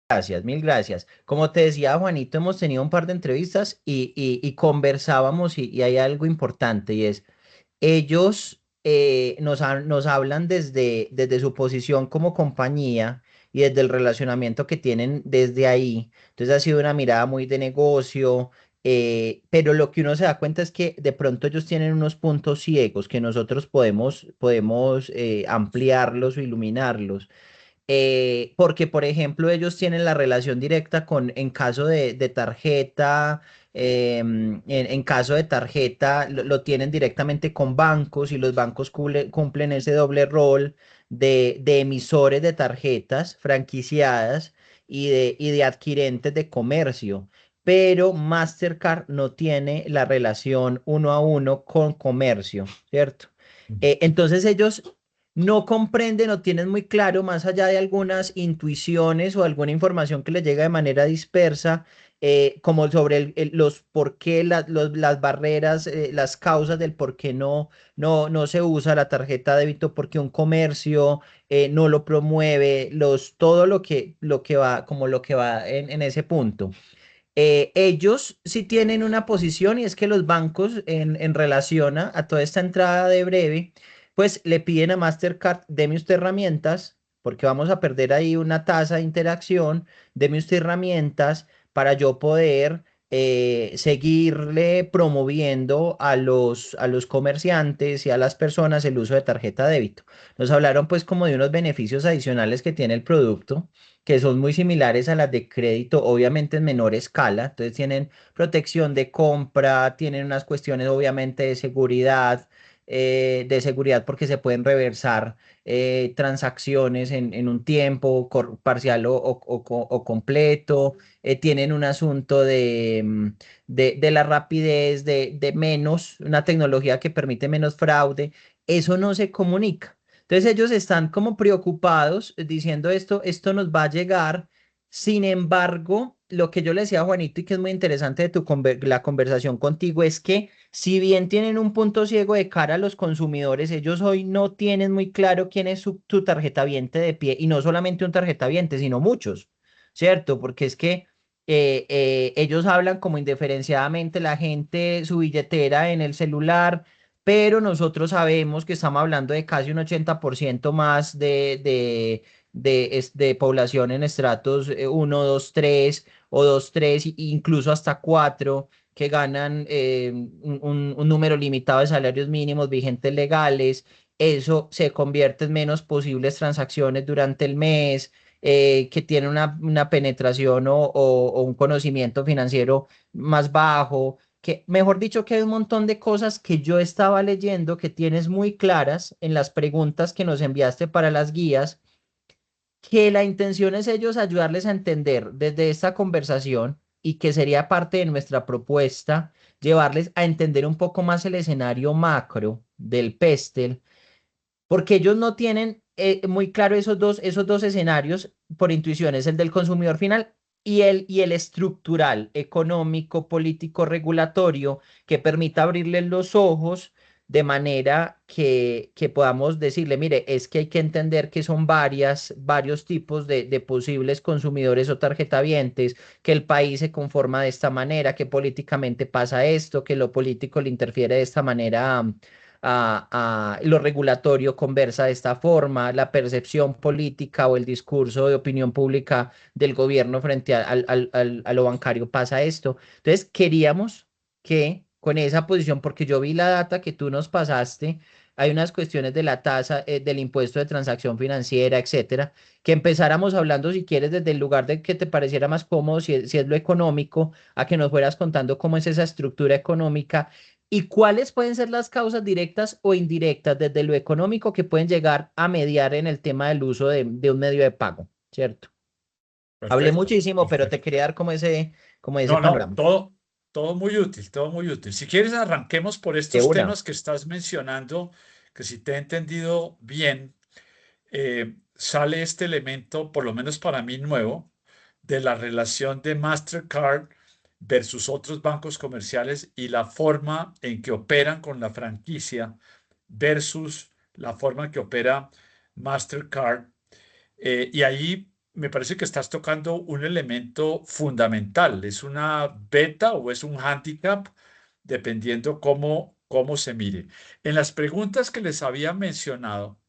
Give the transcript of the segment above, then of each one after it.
Gracias, mil gracias. Como te decía, Juanito, hemos tenido un par de entrevistas y conversábamos y hay algo importante y es, ellos nos hablan desde su posición como compañía y desde el relacionamiento que tienen desde ahí. Entonces ha sido una mirada muy de negocio, pero lo que uno se da cuenta es que de pronto ellos tienen unos puntos ciegos que nosotros podemos ampliarlos o iluminarlos. Porque, por ejemplo, ellos tienen la relación directa en caso de tarjeta, en caso de tarjeta, lo tienen directamente con bancos y los bancos cumplen ese doble rol de emisores de tarjetas franquiciadas y de adquirentes de comercio. Pero Mastercard no tiene la relación uno a uno con comercio, ¿cierto? Entonces ellos no comprenden o tienen muy claro, más allá de algunas intuiciones o alguna información que les llega de manera dispersa, como sobre los por qué, las barreras, las causas del por qué no se usa la tarjeta de débito, porque un comercio no lo promueve, todo lo que va, como lo que va en ese punto. Ellos sí tienen una posición y es que los bancos en relación a toda esta entrada de breve, pues le piden a Mastercard, deme usted herramientas, porque vamos a perder ahí una tasa de interacción, deme usted herramientas para yo poder seguirle promoviendo a los comerciantes y a las personas el uso de tarjeta de débito. Nos hablaron pues como de unos beneficios adicionales que tiene el producto que son muy similares a las de crédito, obviamente en menor escala. Entonces tienen protección de compra, tienen unas cuestiones obviamente de seguridad porque se pueden reversar transacciones en un tiempo parcial o completo. Tienen un asunto de la rapidez, de menos, una tecnología que permite menos fraude. Eso no se comunica. Entonces ellos están como preocupados diciendo esto nos va a llegar. Sin embargo, lo que yo le decía a Juanito y que es muy interesante de la conversación contigo es que si bien tienen un punto ciego de cara a los consumidores, ellos hoy no tienen muy claro quién es su tarjetaviente de pie y no solamente un tarjetaviente, sino muchos, ¿cierto? Porque es que ellos hablan como indiferenciadamente la gente, su billetera en el celular, pero nosotros sabemos que estamos hablando de casi un 80% más de población en estratos 1, 2, 3 o 2, 3, incluso hasta 4, que ganan un número limitado de salarios mínimos vigentes legales. Eso se convierte en menos posibles transacciones durante el mes, que tienen una penetración o un conocimiento financiero más bajo que, mejor dicho, que hay un montón de cosas que yo estaba leyendo que tienes muy claras en las preguntas que nos enviaste para las guías, que la intención es ellos ayudarles a entender desde esta conversación y que sería parte de nuestra propuesta, llevarles a entender un poco más el escenario macro del PESTEL, porque ellos no tienen muy claro esos dos escenarios por intuiciones, el del consumidor final y el estructural, económico, político, regulatorio, que permita abrirle los ojos de manera que podamos decirle, mire, es que hay que entender que son varios tipos de posibles consumidores o tarjetavientes, que el país se conforma de esta manera, que políticamente pasa esto, que lo político le interfiere de esta manera lo regulatorio conversa de esta forma, la percepción política o el discurso de opinión pública del gobierno frente a lo bancario pasa esto. Entonces, queríamos que con esa posición, porque yo vi la data que tú nos pasaste, hay unas cuestiones de la tasa, del impuesto de transacción financiera, etcétera, que empezáramos hablando, si quieres, desde el lugar de que te pareciera más cómodo, si es lo económico, a que nos fueras contando cómo es esa estructura económica y cuáles pueden ser las causas directas o indirectas desde lo económico que pueden llegar a mediar en el tema del uso de un medio de pago, ¿cierto? Hablé Perfecto, muchísimo, pero te perfecto. quería dar como ese No, no, panorama. todo muy útil, todo muy útil. Si quieres, arranquemos por De estos una. temas que estás mencionando, que si te he entendido bien, sale este elemento, por lo menos para mí nuevo, de la relación de Mastercard versus otros bancos comerciales y la forma en que operan con la franquicia versus la forma en que opera Mastercard. Y ahí me parece que estás tocando un elemento fundamental. ¿Es una beta o es un handicap? Dependiendo cómo se mire. En las preguntas que les había mencionado,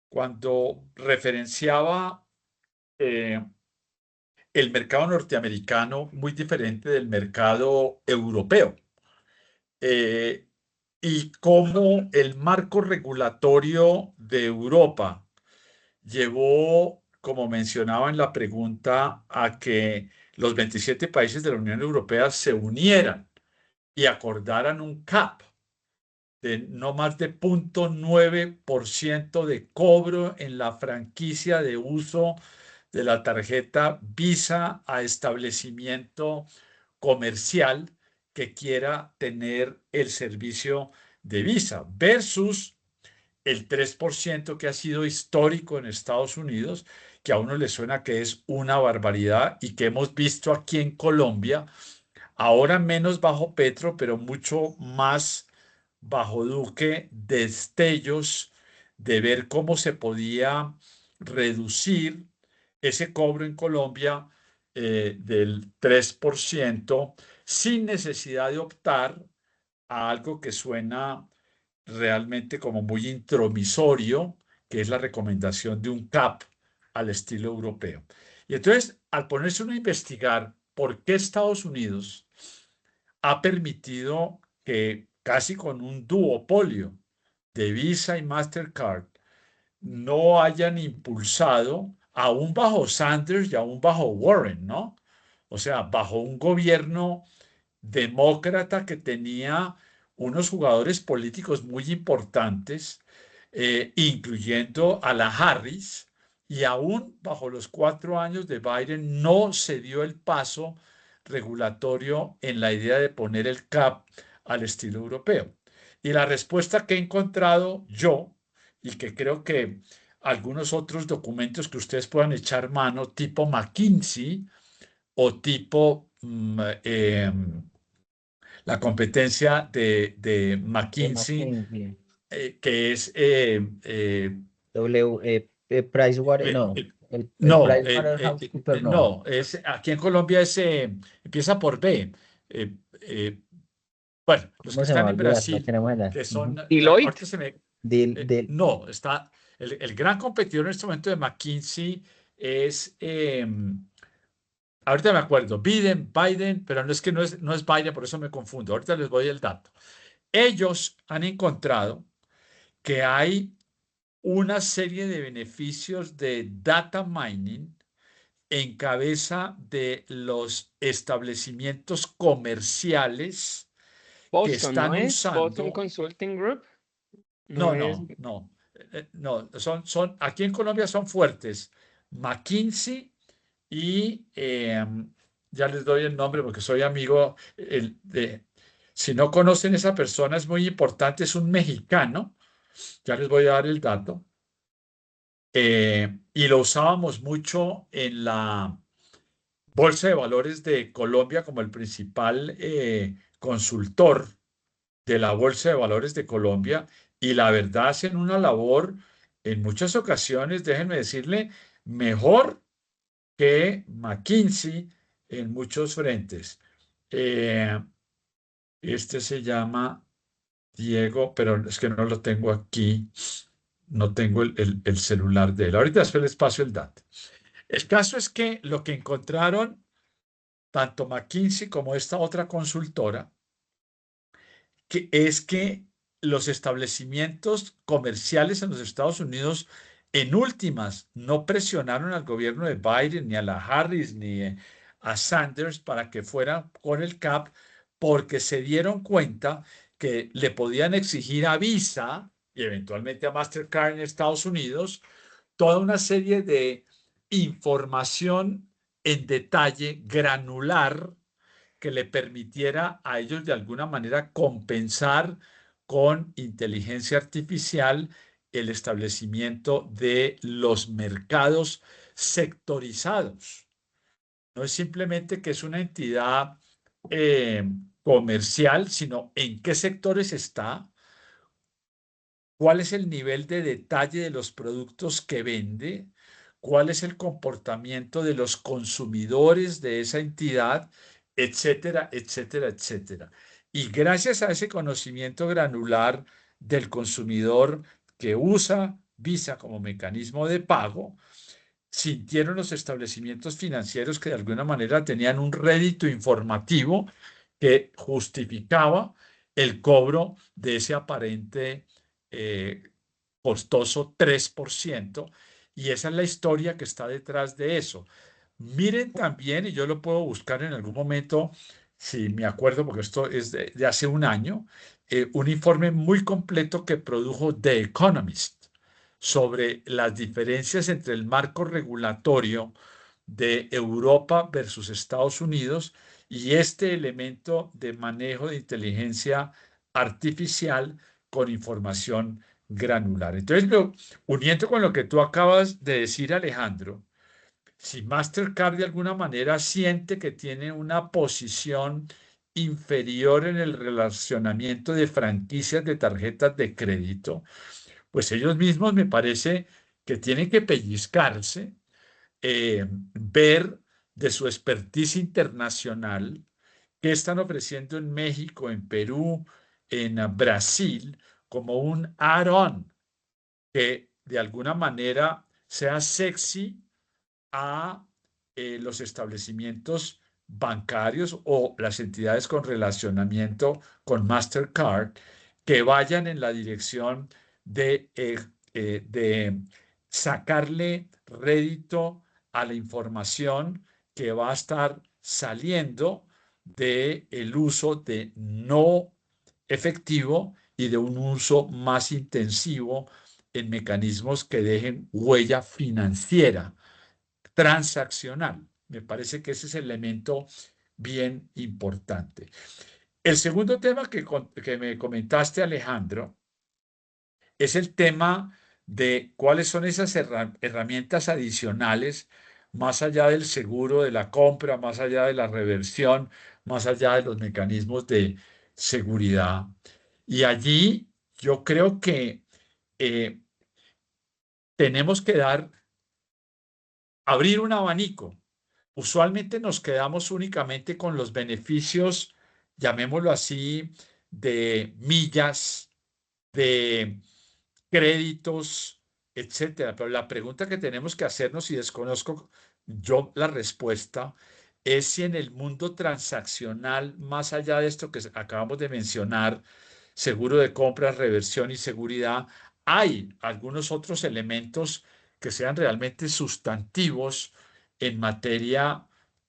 cuando referenciaba eh, el mercado norteamericano muy diferente del mercado europeo, eh, y cómo el marco regulatorio de Europa llevó, como mencionaba en la pregunta, a que los 27 países de la Unión Europea se unieran y acordaran un CAP de no más de 0,9% de cobro en la franquicia de uso de la tarjeta Visa a establecimiento comercial que quiera tener el servicio de Visa versus el 3% que ha sido histórico en Estados Unidos, que a uno le suena que es una barbaridad y que hemos visto aquí en Colombia, ahora menos bajo Petro, pero mucho más bajo Duque, destellos de ver cómo se podía reducir ese cobro en Colombia del 3% sin necesidad de optar a algo que suena realmente como muy intromisorio, que es la recomendación de un CAP al estilo europeo. Y entonces, al ponerse uno a investigar por qué Estados Unidos ha permitido que casi con un duopolio de Visa y Mastercard no hayan impulsado, aún bajo Sanders y aún bajo Warren, ¿no? O sea, bajo un gobierno demócrata que tenía unos jugadores políticos muy importantes, incluyendo a la Harris, y aún bajo los 4 años de Biden no se dio el paso regulatorio en la idea de poner el CAP al estilo europeo. Y la respuesta que he encontrado yo, y que creo que algunos otros documentos que ustedes puedan echar mano, tipo McKinsey o tipo la competencia de De McKinsey, McKinsey. que es No, eh, el no, PricewaterhouseCoopers no. no, es aquí en Colombia empieza por B. Eh, eh, bueno, los que ¿Cómo se me va están a en olvidar? Lo Brasil, tenemos allá. que son, Ujú. ahorita Deloitte. se me, Del, del, no, está, el gran competidor en este momento de McKinsey es, ahorita me acuerdo, Biden, pero no es que no es Biden, por eso me confundo. Ahorita les doy el dato. Ellos han encontrado que hay una serie de beneficios de data mining en cabeza de los establecimientos comerciales que Boston, ¿no están es? Boston usando. Consulting Group. No No, es. no, aquí en Colombia son fuertes. McKinsey y ya les doy el nombre porque soy amigo si no conocen esa persona es muy importante, es un mexicano, ya les voy a dar el dato, y lo usábamos mucho en la Bolsa de Valores de Colombia como el principal consultor de la Bolsa de Valores de Colombia y la verdad hacen una labor en muchas ocasiones, déjenme decirle, mejor que McKinsey en muchos frentes. Eh, este se llama Diego, pero es que no lo tengo aquí, no tengo el celular de él. Ahorita después les paso el dato. El caso es que lo que encontraron tanto McKinsey como esta otra consultora, que es que los establecimientos comerciales en los Estados Unidos, en últimas, no presionaron al gobierno de Biden, ni a la Harris, ni a Sanders para que fueran con el CAP, porque se dieron cuenta que le podían exigir a Visa y eventualmente a Mastercard en Estados Unidos toda una serie de información en detalle granular que le permitiera a ellos de alguna manera compensar con inteligencia artificial el establecimiento de los mercados sectorizados. No es simplemente que es una entidad eh, comercial, sino en qué sectores está, cuál es el nivel de detalle de los productos que vende, cuál es el comportamiento de los consumidores de esa entidad, etcétera, etcétera, etcétera. Y gracias a ese conocimiento granular del consumidor que usa Visa como mecanismo de pago, sintieron los establecimientos financieros que de alguna manera tenían un rédito informativo que justificaba el cobro de ese aparente eh, costoso 3%. Y esa es la historia que está detrás de eso. Miren también, y yo lo puedo buscar en algún momento, si me acuerdo, porque esto es de hace un año, un informe muy completo que produjo The Economist sobre las diferencias entre el marco regulatorio de Europa versus Estados Unidos y este elemento de manejo de inteligencia artificial con información granular. Entonces, uniendo con lo que tú acabas de decir, Alejandro, si Mastercard de alguna manera siente que tiene una posición inferior en el relacionamiento de franquicias de tarjetas de crédito, pues ellos mismos me parece que tienen que pellizcarse, ver de su expertise internacional qué están ofreciendo en México, en Perú, en Brasil, como un add-on que de alguna manera sea sexy a los establecimientos bancarios o las entidades con relacionamiento con Mastercard que vayan en la dirección de sacarle rédito a la información que va a estar saliendo del uso de no efectivo y de un uso más intensivo en mecanismos que dejen huella financiera transaccional. Me parece que ese es el elemento bien importante. El segundo tema que me comentaste, Alejandro, es el tema de cuáles son esas herramientas adicionales, más allá del seguro de la compra, más allá de la reversión, más allá de los mecanismos de seguridad. Y allí yo creo que eh, tenemos que abrir un abanico. Usualmente nos quedamos únicamente con los beneficios, llamémoslo así, de millas, de créditos, etcétera. Pero la pregunta que tenemos que hacernos, y desconozco yo la respuesta, es si en el mundo transaccional, más allá de esto que acabamos de mencionar, seguro de compras, reversión y seguridad, hay algunos otros elementos que sean realmente sustantivos en materia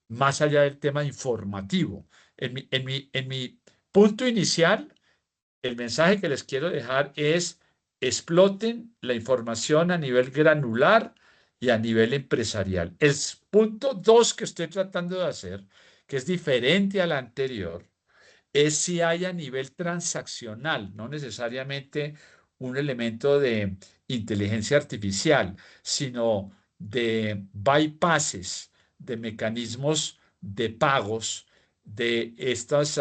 más allá del tema informativo. En mi punto inicial, el mensaje que les quiero dejar es: exploten la información a nivel granular y a nivel empresarial. El punto dos que estoy tratando de hacer, que es diferente al anterior, es si hay a nivel transaccional, no necesariamente un elemento de inteligencia artificial, sino de bypasses, de mecanismos de pagos, de estas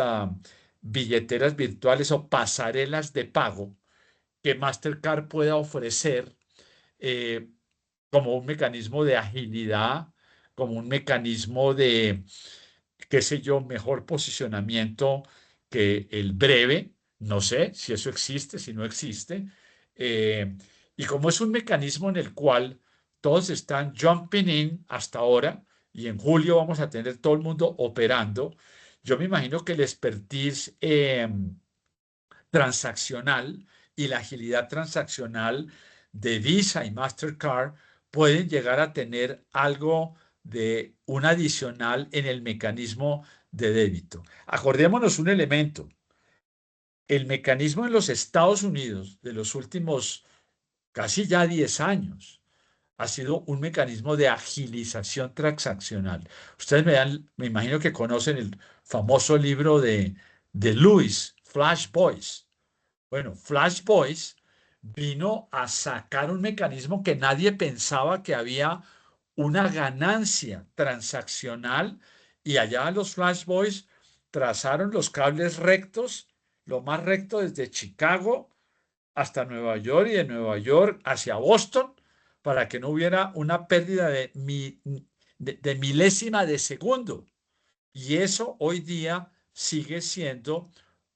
billeteras virtuales o pasarelas de pago que Mastercard pueda ofrecer eh, como un mecanismo de agilidad, como un mecanismo de, qué sé yo, mejor posicionamiento que el breve. No sé si eso existe, si no existe. eh, y como es un mecanismo en el cual todos están jumping in hasta ahora, y en julio vamos a tener todo el mundo operando, yo me imagino que el expertise transaccional y la agilidad transaccional de Visa y Mastercard pueden llegar a tener algo de un adicional en el mecanismo de débito. Acordémonos un elemento. El mecanismo en los Estados Unidos de los últimos casi ya 10 años ha sido un mecanismo de agilización transaccional. Ustedes me imagino que conocen el famoso libro de Lewis, Flash Boys. Bueno, Flash Boys vino a sacar un mecanismo que nadie pensaba que había una ganancia transaccional, y allá los Flash Boys trazaron los cables rectos, lo más recto desde Chicago hasta Nueva York y de Nueva York hacia Boston para que no hubiera una pérdida de milésima de segundo. Y eso hoy día sigue siendo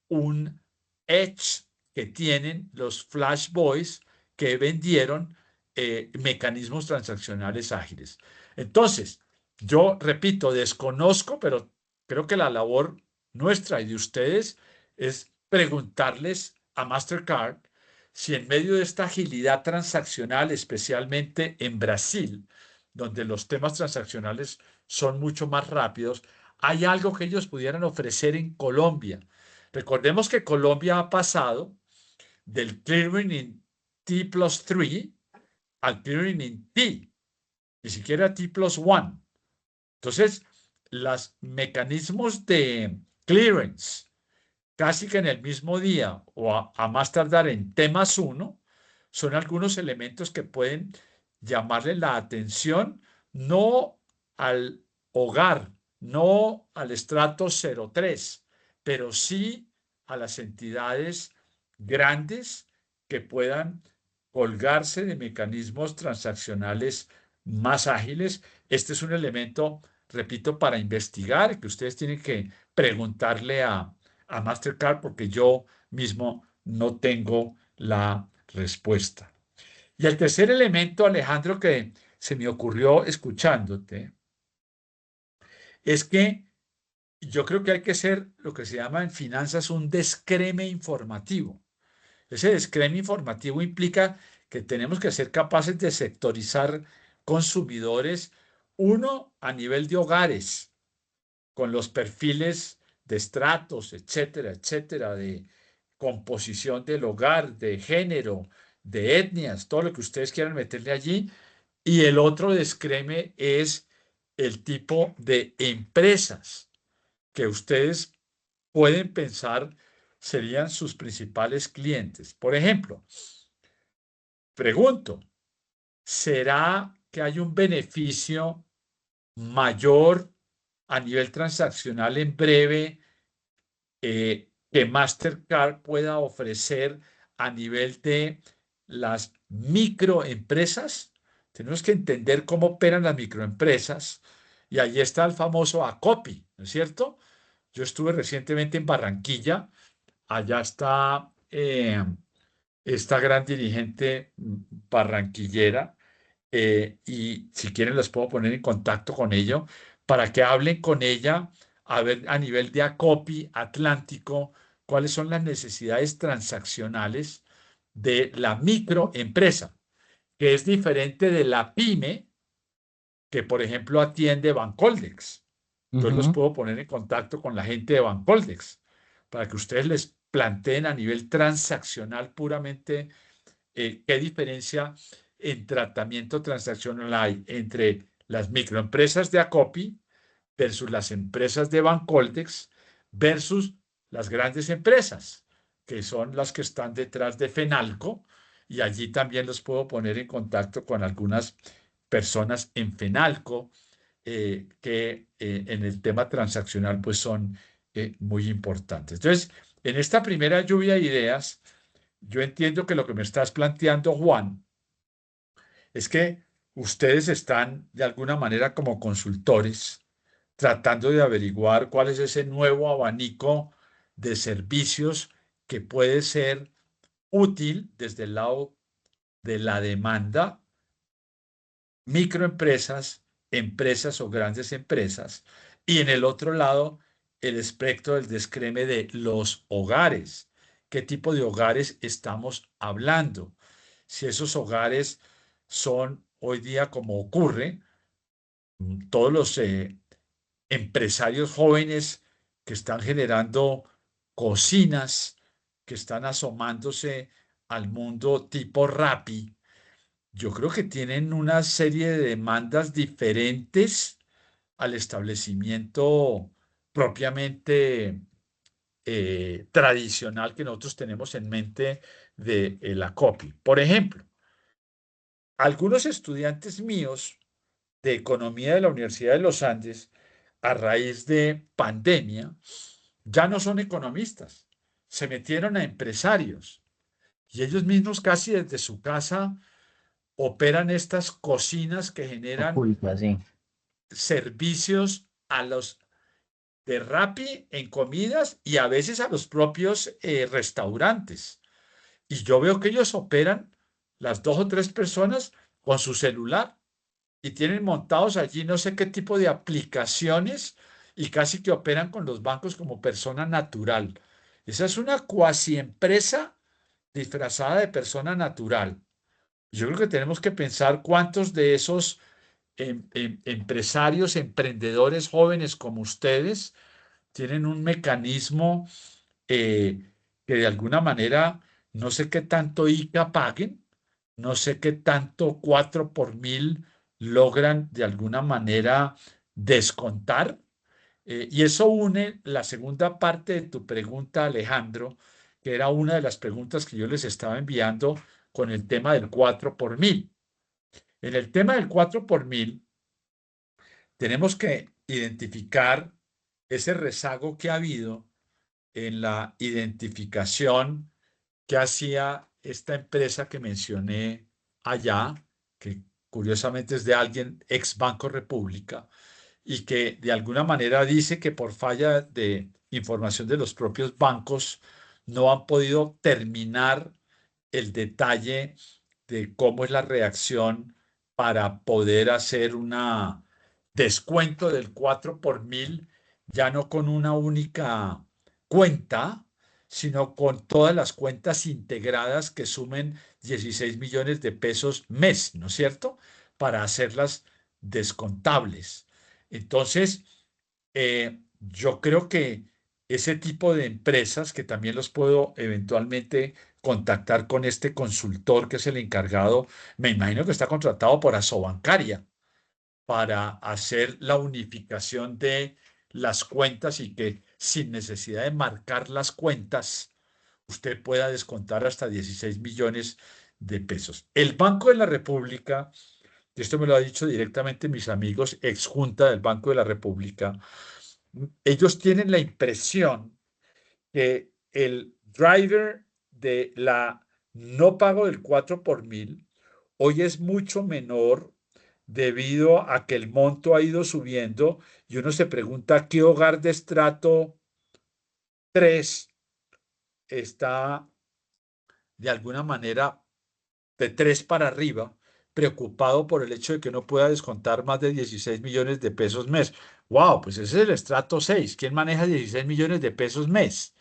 un edge que tienen los Flash Boys que vendieron mecanismos transaccionales ágiles. Entonces, yo repito, desconozco, pero creo que la labor nuestra y de ustedes es preguntarles a Mastercard si en medio de esta agilidad transaccional, especialmente en Brasil, donde los temas transaccionales son mucho más rápidos, hay algo que ellos pudieran ofrecer en Colombia. Recordemos que Colombia ha pasado del clearing in T plus 3 al clearing in T, ni siquiera T plus 1. Entonces, los mecanismos de clearance, casi que en el mismo día o a más tardar en T más 1, son algunos elementos que pueden llamarle la atención no al hogar, no al estrato 03, pero sí a las entidades grandes que puedan colgarse de mecanismos transaccionales más ágiles. Este es un elemento, repito, para investigar, que ustedes tienen que preguntarle a Mastercard porque yo mismo no tengo la respuesta. Y el tercer elemento, Alejandro, que se me ocurrió escuchándote, es que yo creo que hay que ser lo que se llama en finanzas un descreme informativo. Ese descreme informativo implica que tenemos que ser capaces de sectorizar consumidores, uno a nivel de hogares, con los perfiles de estratos, etcétera, etcétera, de composición del hogar, de género, de etnias, todo lo que ustedes quieran meterle allí. Y el otro descreme es el tipo de empresas que ustedes pueden pensar serían sus principales clientes. Por ejemplo, pregunto, ¿será que hay un beneficio mayor a nivel transaccional en breve que Mastercard pueda ofrecer a nivel de las microempresas? Tenemos que entender cómo operan las microempresas y ahí está el famoso ACOPI, ¿no es cierto? Yo estuve recientemente en Barranquilla, allá está esta gran dirigente barranquillera y si quieren los puedo poner en contacto con ello para que hablen con ella a ver a nivel de ACOPI Atlántico cuáles son las necesidades transaccionales de la microempresa, que es diferente de la pyme que, por ejemplo, atiende Bancoldex. Entonces los Ujú. puedo poner en contacto con la gente de Bancoldex para que ustedes les planteen a nivel transaccional puramente qué diferencia en tratamiento transaccional hay entre las microempresas de Acopi versus las empresas de Bancoldex versus las grandes empresas, que son las que están detrás de Fenalco, y allí también los puedo poner en contacto con algunas personas en Fenalco que en el tema transaccional pues son muy importantes. Entonces, en esta primera lluvia de ideas, yo entiendo que lo que me estás planteando, Juan, es que ustedes están de alguna manera como consultores tratando de averiguar cuál es ese nuevo abanico de servicios que puede ser útil desde el lado de la demanda, microempresas, empresas o grandes empresas, y en el otro lado el espectro del descreme de los hogares. ¿Qué tipo de hogares estamos hablando? Si esos hogares son hoy día, como ocurre, todos los empresarios jóvenes que están generando cocinas, que están asomándose al mundo tipo Rappi, yo creo que tienen una serie de demandas diferentes al establecimiento propiamente tradicional que nosotros tenemos en mente de la COPI. Por ejemplo, algunos estudiantes míos de economía de la Universidad de los Andes, a raíz de pandemia, ya no son economistas, se metieron a empresarios y ellos mismos casi desde su casa operan estas cocinas que generan Oculta, sí. servicios a los de Rappi en comidas y a veces a los propios restaurantes. Y yo veo que ellos operan, las dos o tres personas, con su celular y tienen montados allí no sé qué tipo de aplicaciones y casi que operan con los bancos como persona natural. Esa es una cuasi empresa disfrazada de persona natural. Yo creo que tenemos que pensar cuántos de esos empresarios, emprendedores jóvenes como ustedes tienen un mecanismo que de alguna manera no sé qué tanto ICA paguen, no sé qué tanto 4 por mil logran de alguna manera descontar. Y eso une la segunda parte de tu pregunta, Alejandro, que era una de las preguntas que yo les estaba enviando con el tema del 4 por mil. En el tema del 4 por mil, tenemos que identificar ese rezago que ha habido en la identificación que hacía esta empresa que mencioné allá, que curiosamente es de alguien ex Banco República, y que de alguna manera dice que por falla de información de los propios bancos no han podido terminar el detalle de cómo es la reacción para poder hacer una descuento del 4 por mil, ya no con una única cuenta, sino con todas las cuentas integradas que sumen 16 millones de pesos mes, ¿no es cierto? Para hacerlas descontables. Entonces, yo creo que ese tipo de empresas, que también los puedo eventualmente contactar con este consultor que es el encargado, me imagino que está contratado por Asobancaria para hacer la unificación de las cuentas y que sin necesidad de marcar las cuentas, usted pueda descontar hasta 16 millones de pesos. El Banco de la República, y esto me lo ha dicho directamente mis amigos ex junta del Banco de la República, ellos tienen la impresión que el driver de la no pago del 4 por mil hoy es mucho menor debido a que el monto ha ido subiendo y uno se pregunta qué hogar de estrato 3 está de alguna manera de 3 para arriba preocupado por el hecho de que no pueda descontar más de 16 millones de pesos mes. Wow, pues ese es el estrato 6. ¿Quién maneja 16 millones de pesos mes?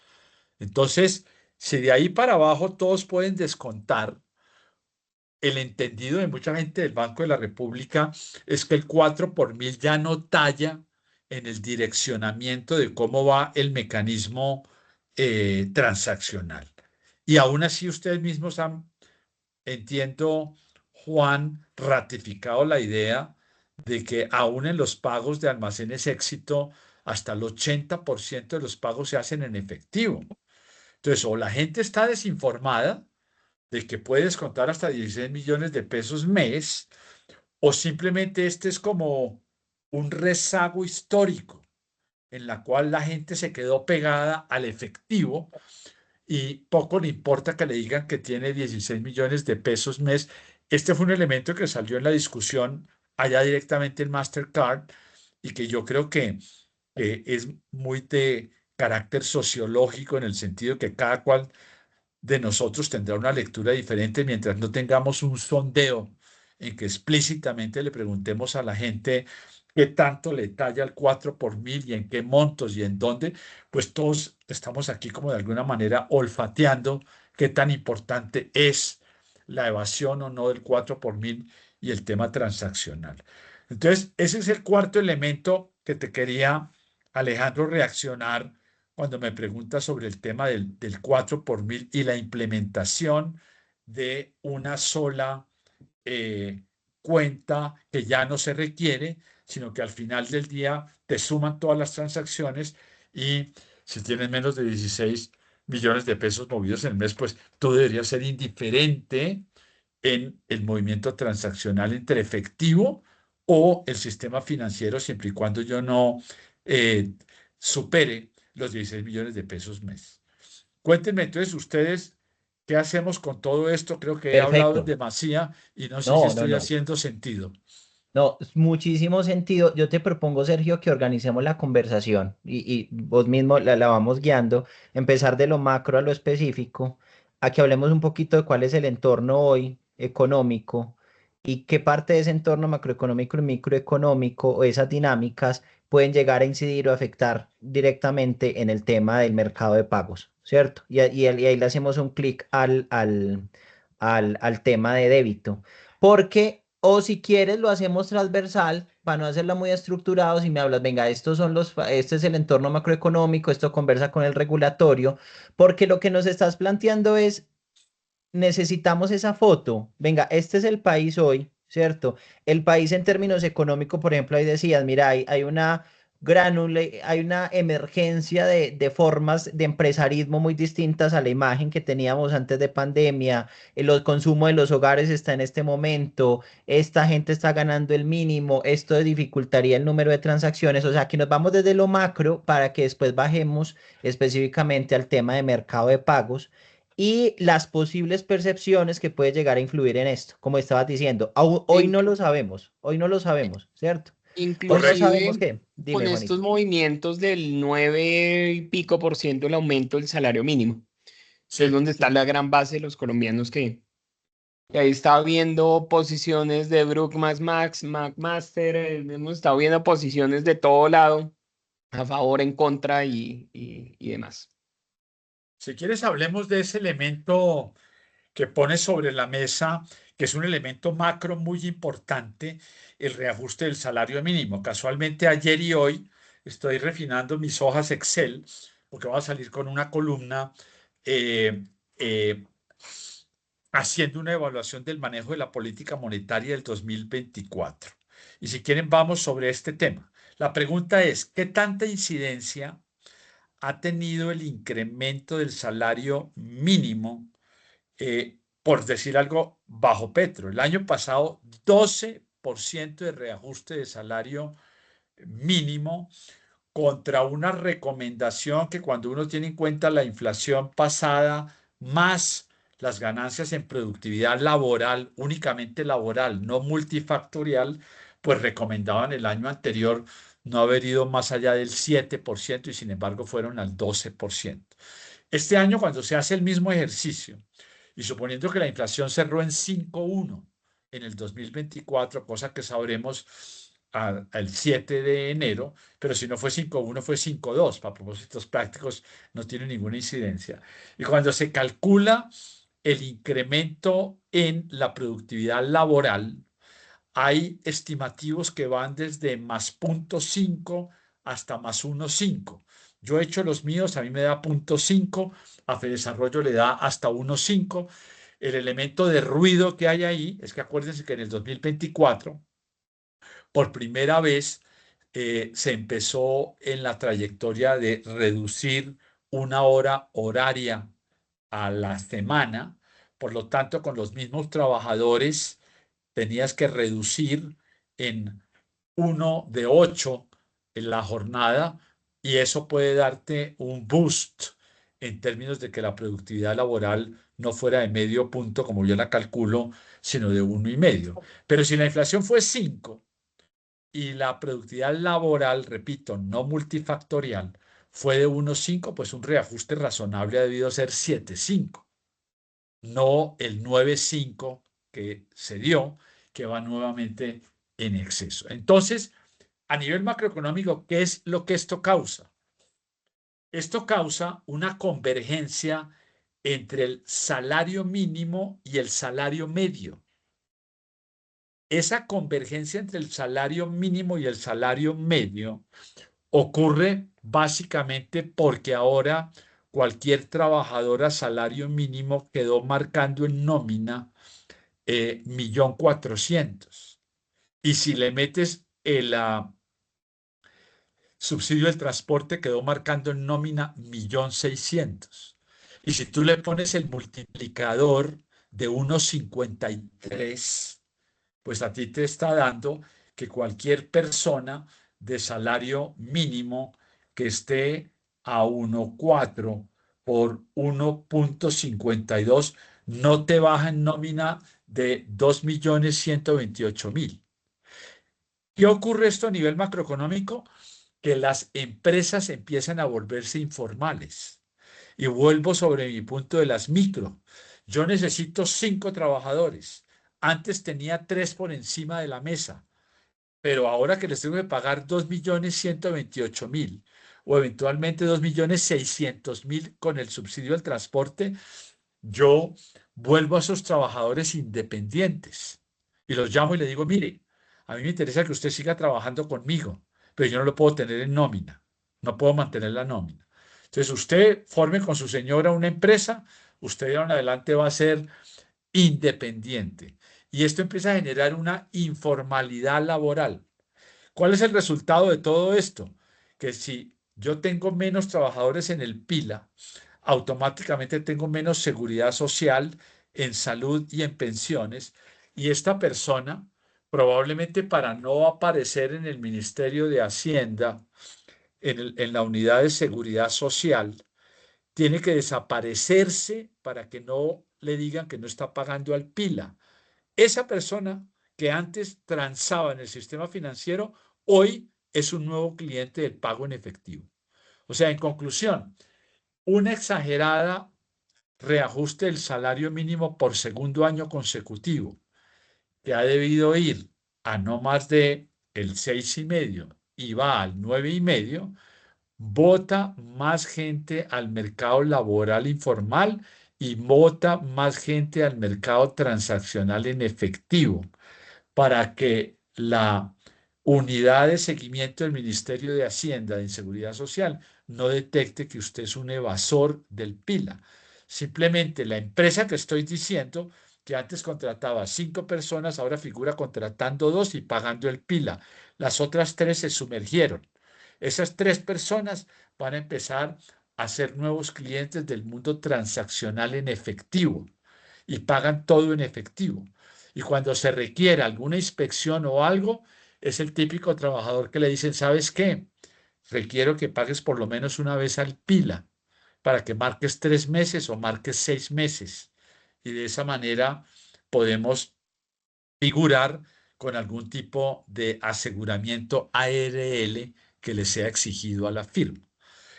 Entonces, si de ahí para abajo todos pueden descontar, el entendido de mucha gente del Banco de la República es que el 4 por mil ya no talla en el direccionamiento de cómo va el mecanismo transaccional. Y aún así ustedes mismos han, entiendo, Juan, ratificado la idea de que aún en los pagos de almacenes éxito, hasta el 80% de los pagos se hacen en efectivo. Entonces, o la gente está desinformada de que puede descontar hasta 16 millones de pesos mes, o simplemente este es como un rezago histórico en la cual la gente se quedó pegada al efectivo y poco le importa que le digan que tiene 16 millones de pesos mes. Este fue un elemento que salió en la discusión allá directamente en Mastercard y que yo creo que es muy de carácter sociológico en el sentido que cada cual de nosotros tendrá una lectura diferente mientras no tengamos un sondeo en que explícitamente le preguntemos a la gente qué tanto le talla el 4 por mil y en qué montos y en dónde, pues todos estamos aquí como de alguna manera olfateando qué tan importante es la evasión o no del 4 por mil y el tema transaccional. Entonces, ese es el cuarto elemento que te quería, Alejandro, reaccionar cuando me preguntas sobre el tema del 4 por mil y la implementación de una sola eh, cuenta que ya no se requiere, sino que al final del día te suman todas las transacciones y si tienes menos de 16 millones de pesos movidos en el mes, pues tú deberías ser indiferente en el movimiento transaccional entre efectivo o el sistema financiero, siempre y cuando yo no eh, supere los 16 millones de pesos mes. Cuéntenme entonces ustedes ¿Qué hacemos con todo esto? Creo que he hablado en Perfecto. demasía y no sé si No, no, estoy no. haciendo sentido. No, es muchísimo sentido. Yo te propongo, Sergio, que organicemos la conversación y vos mismo la vamos guiando, empezar de lo macro a lo específico, a que hablemos un poquito de cuál es el entorno hoy económico y qué parte de ese entorno macroeconómico y microeconómico o esas dinámicas pueden llegar a incidir o afectar directamente en el tema del mercado de pagos, ¿cierto? Y ahí le hacemos un clic al tema de débito. Porque, o si quieres, lo hacemos transversal para no hacerlo muy estructurado. Si me hablas, venga, este es el entorno macroeconómico, esto conversa con el regulatorio, porque lo que nos estás planteando es necesitamos esa foto. Venga, este es el país hoy, ¿cierto? El país en términos económicos, por ejemplo, ahí decías, mira, hay una hay una emergencia de formas de empresarismo muy distintas a la imagen que teníamos antes de pandemia. El consumo de los hogares está en este momento, esta gente está ganando el mínimo, esto dificultaría el número de transacciones, o sea, que nos vamos desde lo macro para que después bajemos específicamente al tema de mercado de pagos y las posibles percepciones que puede llegar a influir en esto, como estabas diciendo. Hoy In- no lo sabemos, hoy no lo sabemos, ¿cierto? Hoy no Correcto. sabemos Inclusive qué. con Dime, estos Juanito. movimientos del 9 y pico % el aumento del salario mínimo, que es Sí. donde está la gran base de los colombianos que ahí estaba viendo posiciones de Brookmax Max, McMaster, hemos estado viendo posiciones de todo lado, a favor, en contra y demás. Si quieres, hablemos de ese elemento que pone sobre la mesa, que es un elemento macro muy importante, el reajuste del salario mínimo. Casualmente ayer y hoy estoy refinando mis hojas Excel porque voy a salir con una columna eh, eh, haciendo una evaluación del manejo de la política monetaria del 2024. Y si quieren, vamos sobre este tema. La pregunta es, ¿qué tanta incidencia ha tenido el incremento del salario mínimo, por decir algo, bajo Petro? El año pasado, 12% de reajuste de salario mínimo contra una recomendación que, cuando uno tiene en cuenta la inflación pasada más las ganancias en productividad laboral, únicamente laboral, no multifactorial, pues recomendaban el año anterior no haber ido más allá del 7% y sin embargo fueron al 12%. Este año, cuando se hace el mismo ejercicio y suponiendo que la inflación cerró en 5,1 en el 2024, cosa que sabremos al 7 de enero, pero si no fue 5,1 fue 5,2. Para propósitos prácticos no tiene ninguna incidencia. Y cuando se calcula el incremento en la productividad laboral, hay estimativos que van desde más 0,5 hasta más 1,5. Yo he hecho los míos, a mí me da 0,5, a Fedesarrollo le da hasta 1,5. El elemento de ruido que hay ahí es que acuérdense que en el 2024, por primera vez, se empezó en la trayectoria de reducir una hora horaria a la semana. Por lo tanto, con los mismos trabajadores tenías que reducir en 1 de 8 en la jornada, y eso puede darte un boost en términos de que la productividad laboral no fuera de medio punto, como yo la calculo, sino de 1,5. Pero si la inflación fue 5 y la productividad laboral, repito, no multifactorial, fue de 1,5, pues un reajuste razonable ha debido ser 7,5, no el 9,5 que se dio, que va nuevamente en exceso. Entonces, a nivel macroeconómico, ¿qué es lo que esto causa? Esto causa una convergencia entre el salario mínimo y el salario medio. Esa convergencia entre el salario mínimo y el salario medio ocurre básicamente porque ahora cualquier trabajador a salario mínimo quedó marcando en nómina 1.400.000. Y si le metes el subsidio del transporte, quedó marcando en nómina 1.600.000. Y si tú le pones el multiplicador de 1,53, pues a ti te está dando que cualquier persona de salario mínimo que esté a 1,4 por 1.52 no te baja en nómina de 2.128.000. ¿Qué ocurre esto a nivel macroeconómico? Que las empresas empiezan a volverse informales. Y vuelvo sobre mi punto de las micro. Yo necesito 5 trabajadores. Antes tenía 3 por encima de la mesa, pero ahora que les tengo que pagar 2.128.000 o eventualmente 2.600.000 con el subsidio al transporte, yo vuelvo a esos trabajadores independientes y los llamo y le digo, mire, a mí me interesa que usted siga trabajando conmigo, pero yo no lo puedo tener en nómina, no puedo mantener la nómina. Entonces usted forme con su señora una empresa, usted de ahora en adelante va a ser independiente. Y esto empieza a generar una informalidad laboral. ¿Cuál es el resultado de todo esto? Que si yo tengo menos trabajadores en el PILA, automáticamente tengo menos seguridad social en salud y en pensiones, y esta persona, probablemente para no aparecer en el Ministerio de Hacienda, en la unidad de seguridad social, tiene que desaparecerse para que no le digan que no está pagando al PILA. Esa persona que antes transaba en el sistema financiero, hoy es un nuevo cliente del pago en efectivo. O sea, en conclusión, una exagerada reajuste del salario mínimo por segundo año consecutivo, que ha debido ir a no más de el 6,5 y va al 9,5, bota más gente al mercado laboral informal y bota más gente al mercado transaccional en efectivo, para que la unidad de seguimiento del Ministerio de Hacienda de Seguridad Social no detecte que usted es un evasor del PILA. Simplemente la empresa que estoy diciendo, que antes contrataba 5 personas, ahora figura contratando 2 y pagando el PILA. Las otras 3 se sumergieron. Esas 3 personas van a empezar a ser nuevos clientes del mundo transaccional en efectivo y pagan todo en efectivo. Y cuando se requiere alguna inspección o algo, es el típico trabajador que le dicen, ¿sabes qué? Requiero que pagues por lo menos una vez al PILA para que marques 3 meses o marques 6 meses. Y de esa manera podemos figurar con algún tipo de aseguramiento ARL que le sea exigido a la firma.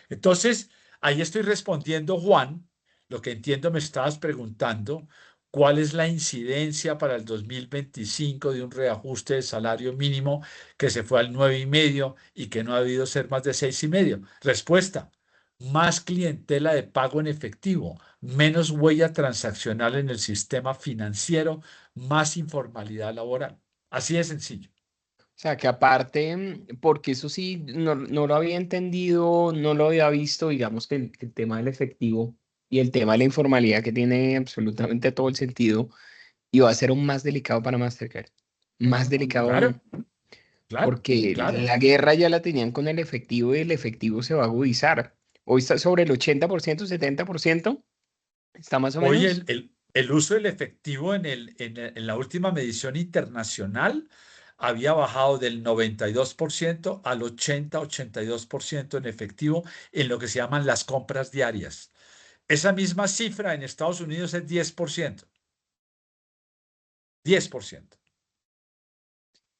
Entonces, ahí estoy respondiendo, Juan, lo que entiendo me estabas preguntando, ¿cuál es la incidencia para el 2025 de un reajuste de salario mínimo que se fue al 9,5 y que no ha debido ser más de 6,5? Respuesta, más clientela de pago en efectivo, menos huella transaccional en el sistema financiero, más informalidad laboral. Así de sencillo. O sea, que aparte, porque eso sí, no lo había entendido, no lo había visto, digamos que el tema del efectivo y el tema de la informalidad que tiene absolutamente todo el sentido, iba a ser aún más delicado para Mastercard. Más delicado Claro, aún, claro, porque claro. la guerra ya la tenían con el efectivo y el efectivo se va a agudizar. Hoy está sobre el 80%, 70%, está más o Hoy menos. el uso del efectivo en la última medición internacional había bajado del 92% al 80-82% en efectivo en lo que se llaman las compras diarias. Esa misma cifra en Estados Unidos es 10%. 10%.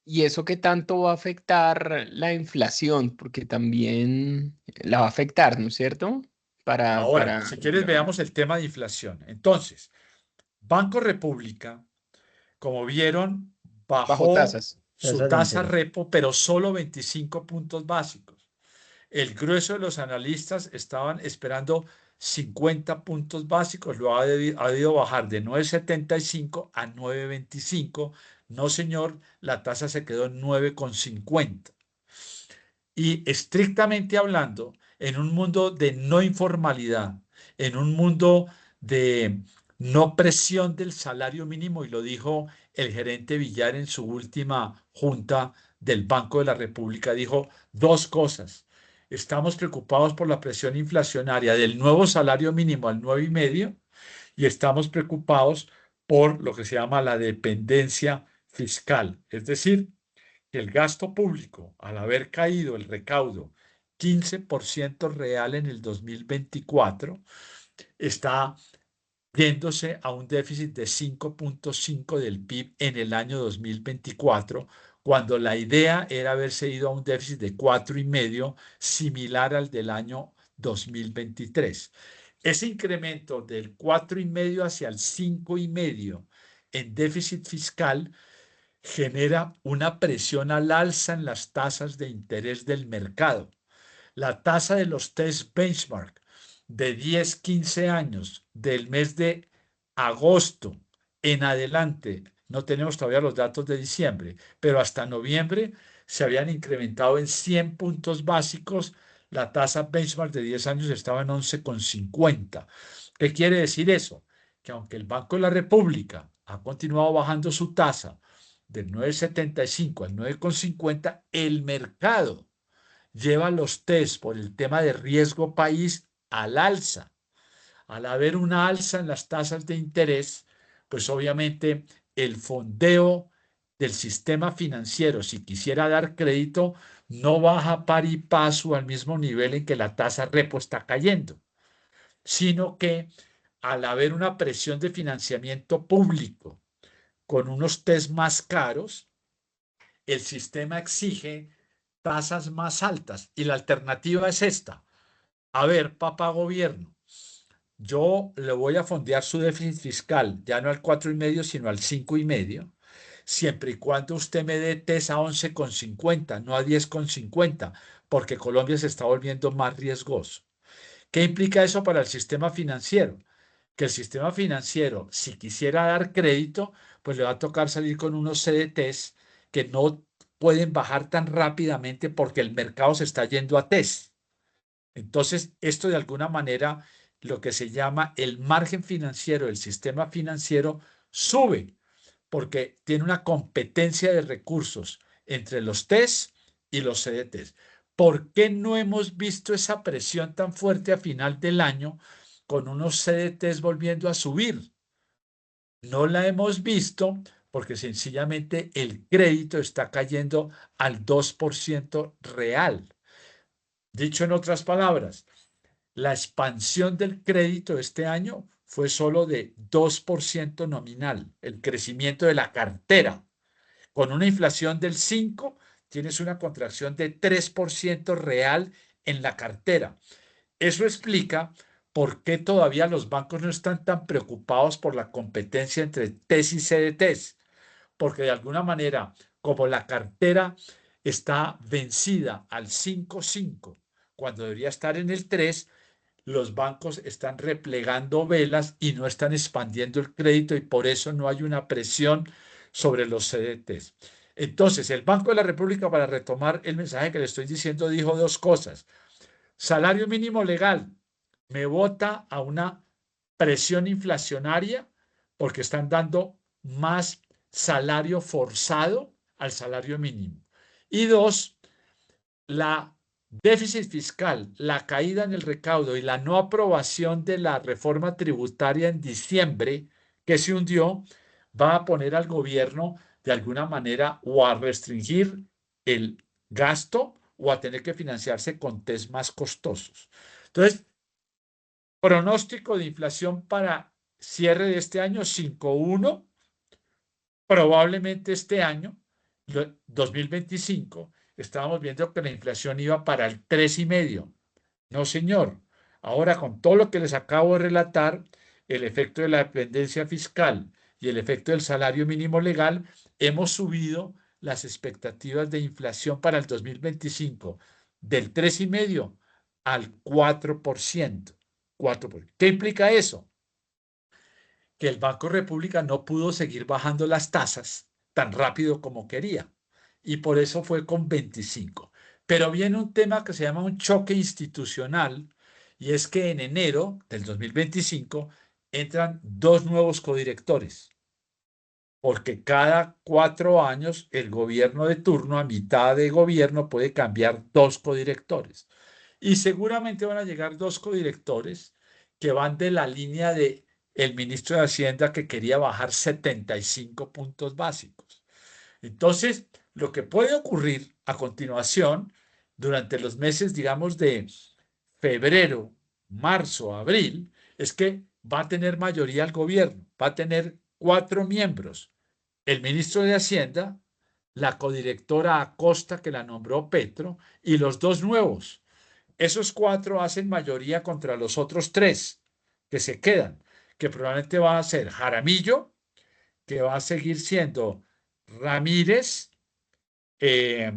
¿Y eso qué tanto va a afectar la inflación? Porque también la va a afectar, ¿no es cierto? Ahora, si quieres, veamos el tema de inflación. Entonces, Banco República, como vieron, bajo bajó tasas. su Tasas de tasa interés. repo, pero solo 25 puntos básicos. El grueso de los analistas estaban esperando 50 puntos básicos, lo ha debido bajar de 9,75 a 9,25. No, señor, la tasa se quedó en 9,50. Y estrictamente hablando, en un mundo de no informalidad, en un mundo de no presión del salario mínimo, y lo dijo el gerente Villar en su última junta del Banco de la República, dijo 2 cosas. Estamos preocupados por la presión inflacionaria del nuevo salario mínimo al 9,5 y estamos preocupados por lo que se llama la dependencia fiscal, es decir, que el gasto público, al haber caído el recaudo 15% real en el 2024, está yéndose a un déficit de 5.5 del PIB en el año 2024, cuando la idea era haberse ido a un déficit de 4,5, similar al del año 2023. Ese incremento del 4,5 hacia el 5,5 en déficit fiscal genera una presión al alza en las tasas de interés del mercado. La tasa de los test benchmark de 10, 15 años del mes de agosto en adelante, no tenemos todavía los datos de diciembre, pero hasta noviembre se habían incrementado en 100 puntos básicos. La tasa benchmark de 10 años estaba en 11,50. ¿Qué quiere decir eso? Que aunque el Banco de la República ha continuado bajando su tasa del 9,75 al 9,50, el mercado lleva los test por el tema de riesgo país al alza. Al haber una alza en las tasas de interés, pues obviamente el fondeo del sistema financiero, si quisiera dar crédito, no baja par y paso al mismo nivel en que la tasa repo está cayendo, sino que al haber una presión de financiamiento público con unos test más caros, el sistema exige tasas más altas y la alternativa es esta. A ver, papá gobierno, yo le voy a fondear su déficit fiscal ya no al 4,5 sino al 5,5, siempre y cuando usted me dé TES a 11,50, no a 10,50, porque Colombia se está volviendo más riesgoso. ¿Qué implica eso para el sistema financiero? Que el sistema financiero, si quisiera dar crédito, pues le va a tocar salir con unos CDTs que no pueden bajar tan rápidamente porque el mercado se está yendo a TES. Entonces, esto de alguna manera, lo que se llama el margen financiero del sistema financiero sube porque tiene una competencia de recursos entre los TES y los CDTs. ¿Por qué no hemos visto esa presión tan fuerte a final del año con unos CDTs volviendo a subir? No la hemos visto porque sencillamente el crédito está cayendo al 2% real. Dicho en otras palabras, la expansión del crédito este año fue solo de 2% nominal, el crecimiento de la cartera. Con una inflación del 5, tienes una contracción de 3% real en la cartera. Eso explica por qué todavía los bancos no están tan preocupados por la competencia entre TES y CDTs, porque de alguna manera, como la cartera está vencida al 5,5, cuando debería estar en el 3, los bancos están replegando velas y no están expandiendo el crédito y por eso no hay una presión sobre los CDTs. Entonces, el Banco de la República, para retomar el mensaje que le estoy diciendo, dijo dos cosas. Salario mínimo legal me bota a una presión inflacionaria porque están dando más salario forzado al salario mínimo. Y dos, la déficit fiscal, la caída en el recaudo y la no aprobación de la reforma tributaria en diciembre, que se hundió, va a poner al gobierno de alguna manera o a restringir el gasto o a tener que financiarse con test más costosos. Entonces, pronóstico de inflación para cierre de este año 5,1, probablemente este año, 2025, estábamos viendo que la inflación iba para el 3,5. No, señor. Ahora, con todo lo que les acabo de relatar, el efecto de la dependencia fiscal y el efecto del salario mínimo legal, hemos subido las expectativas de inflación para el 2025 del 3,5 al 4%. 4%. ¿Qué implica eso? Que el Banco República no pudo seguir bajando las tasas tan rápido como quería y por eso fue con 25. Pero viene un tema que se llama un choque institucional y es que en enero del 2025 entran dos nuevos codirectores, porque cada 4 años el gobierno de turno, a mitad de gobierno, puede cambiar dos codirectores. Y seguramente van a llegar dos codirectores que van de la línea de el ministro de Hacienda que quería bajar 75 puntos básicos. Entonces, lo que puede ocurrir a continuación, durante los meses, digamos, de febrero, marzo, abril, es que va a tener mayoría el gobierno, va a tener 4 miembros, el ministro de Hacienda, la codirectora Acosta, que la nombró Petro, y los 2 nuevos. Esos 4 hacen mayoría contra los otros 3 que se quedan, que probablemente va a ser Jaramillo, que va a seguir siendo Ramírez, eh,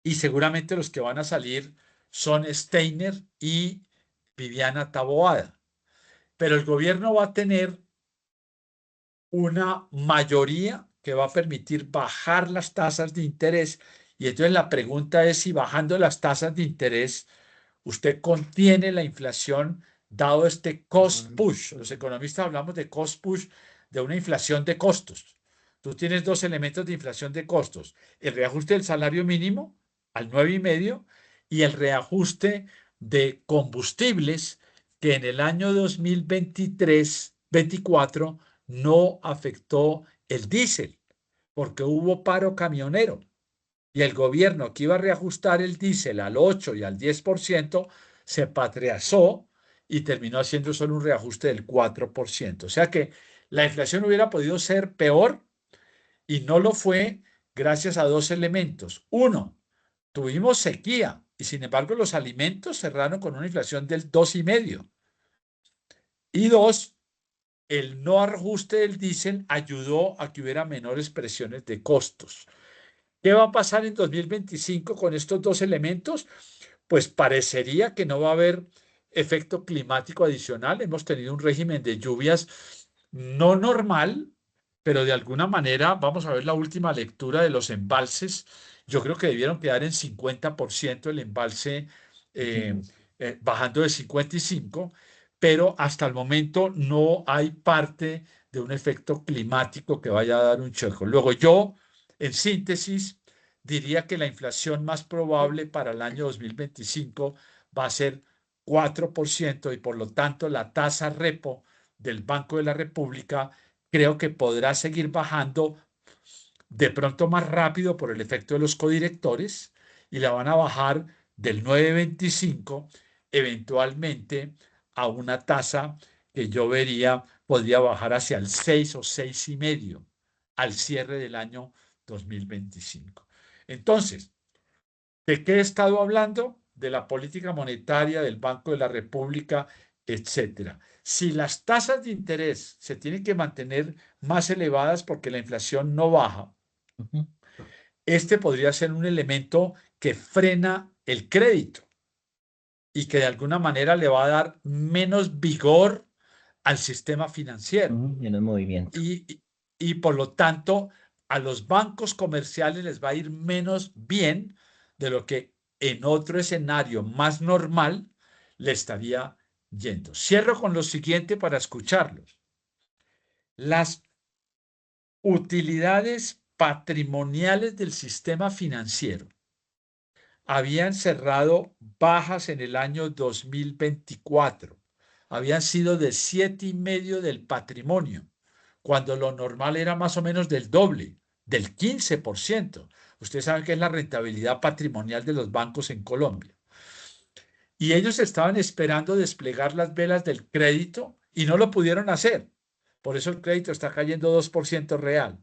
y seguramente los que van a salir son Steiner y Viviana Taboada. Pero el gobierno va a tener una mayoría que va a permitir bajar las tasas de interés. Y entonces la pregunta es si bajando las tasas de interés usted contiene la inflación dado este cost push. Los economistas hablamos de cost push, de una inflación de costos. Tú tienes 2 elementos de inflación de costos: el reajuste del salario mínimo al 9,5 y el reajuste de combustibles, que en el año 2023-24 no afectó el diésel porque hubo paro camionero. Y el gobierno, que iba a reajustar el diésel al 8 y al 10%, se patriazó y terminó haciendo solo un reajuste del 4%. O sea que la inflación hubiera podido ser peor y no lo fue gracias a 2 elementos. Uno, tuvimos sequía y sin embargo los alimentos cerraron con una inflación del 2,5. Y 2, el no ajuste del diésel ayudó a que hubiera menores presiones de costos. ¿Qué va a pasar en 2025 con estos 2 elementos? Pues parecería que no va a haber efecto climático adicional. Hemos tenido un régimen de lluvias no normal, pero de alguna manera vamos a ver la última lectura de los embalses. Yo creo que debieron quedar en 50% el embalse, eh, bajando de 55, pero hasta el momento no hay parte de un efecto climático que vaya a dar un choque. Luego yo, en síntesis, diría que la inflación más probable para el año 2025 va a ser 4% y por lo tanto la tasa repo del Banco de la República creo que podrá seguir bajando de pronto más rápido por el efecto de los codirectores y la van a bajar del 9,25 eventualmente a una tasa que yo vería podría bajar hacia el 6 o 6,5 al cierre del año 2025. Entonces, ¿de qué he estado hablando? De la política monetaria del Banco de la República, etcétera. Si las tasas de interés se tienen que mantener más elevadas porque la inflación no baja, este podría ser un elemento que frena el crédito y que de alguna manera le va a dar menos vigor al sistema financiero. Menos movimiento. Y por lo tanto, a los bancos comerciales les va a ir menos bien de lo que en otro escenario más normal le estaría yendo. Cierro con lo siguiente para escucharlos. Las utilidades patrimoniales del sistema financiero habían cerrado bajas en el año 2024. Habían sido de 7,5 del patrimonio, cuando lo normal era más o menos del doble, del 15%. Ustedes saben que es la rentabilidad patrimonial de los bancos en Colombia. Y ellos estaban esperando desplegar las velas del crédito y no lo pudieron hacer. Por eso el crédito está cayendo 2% real.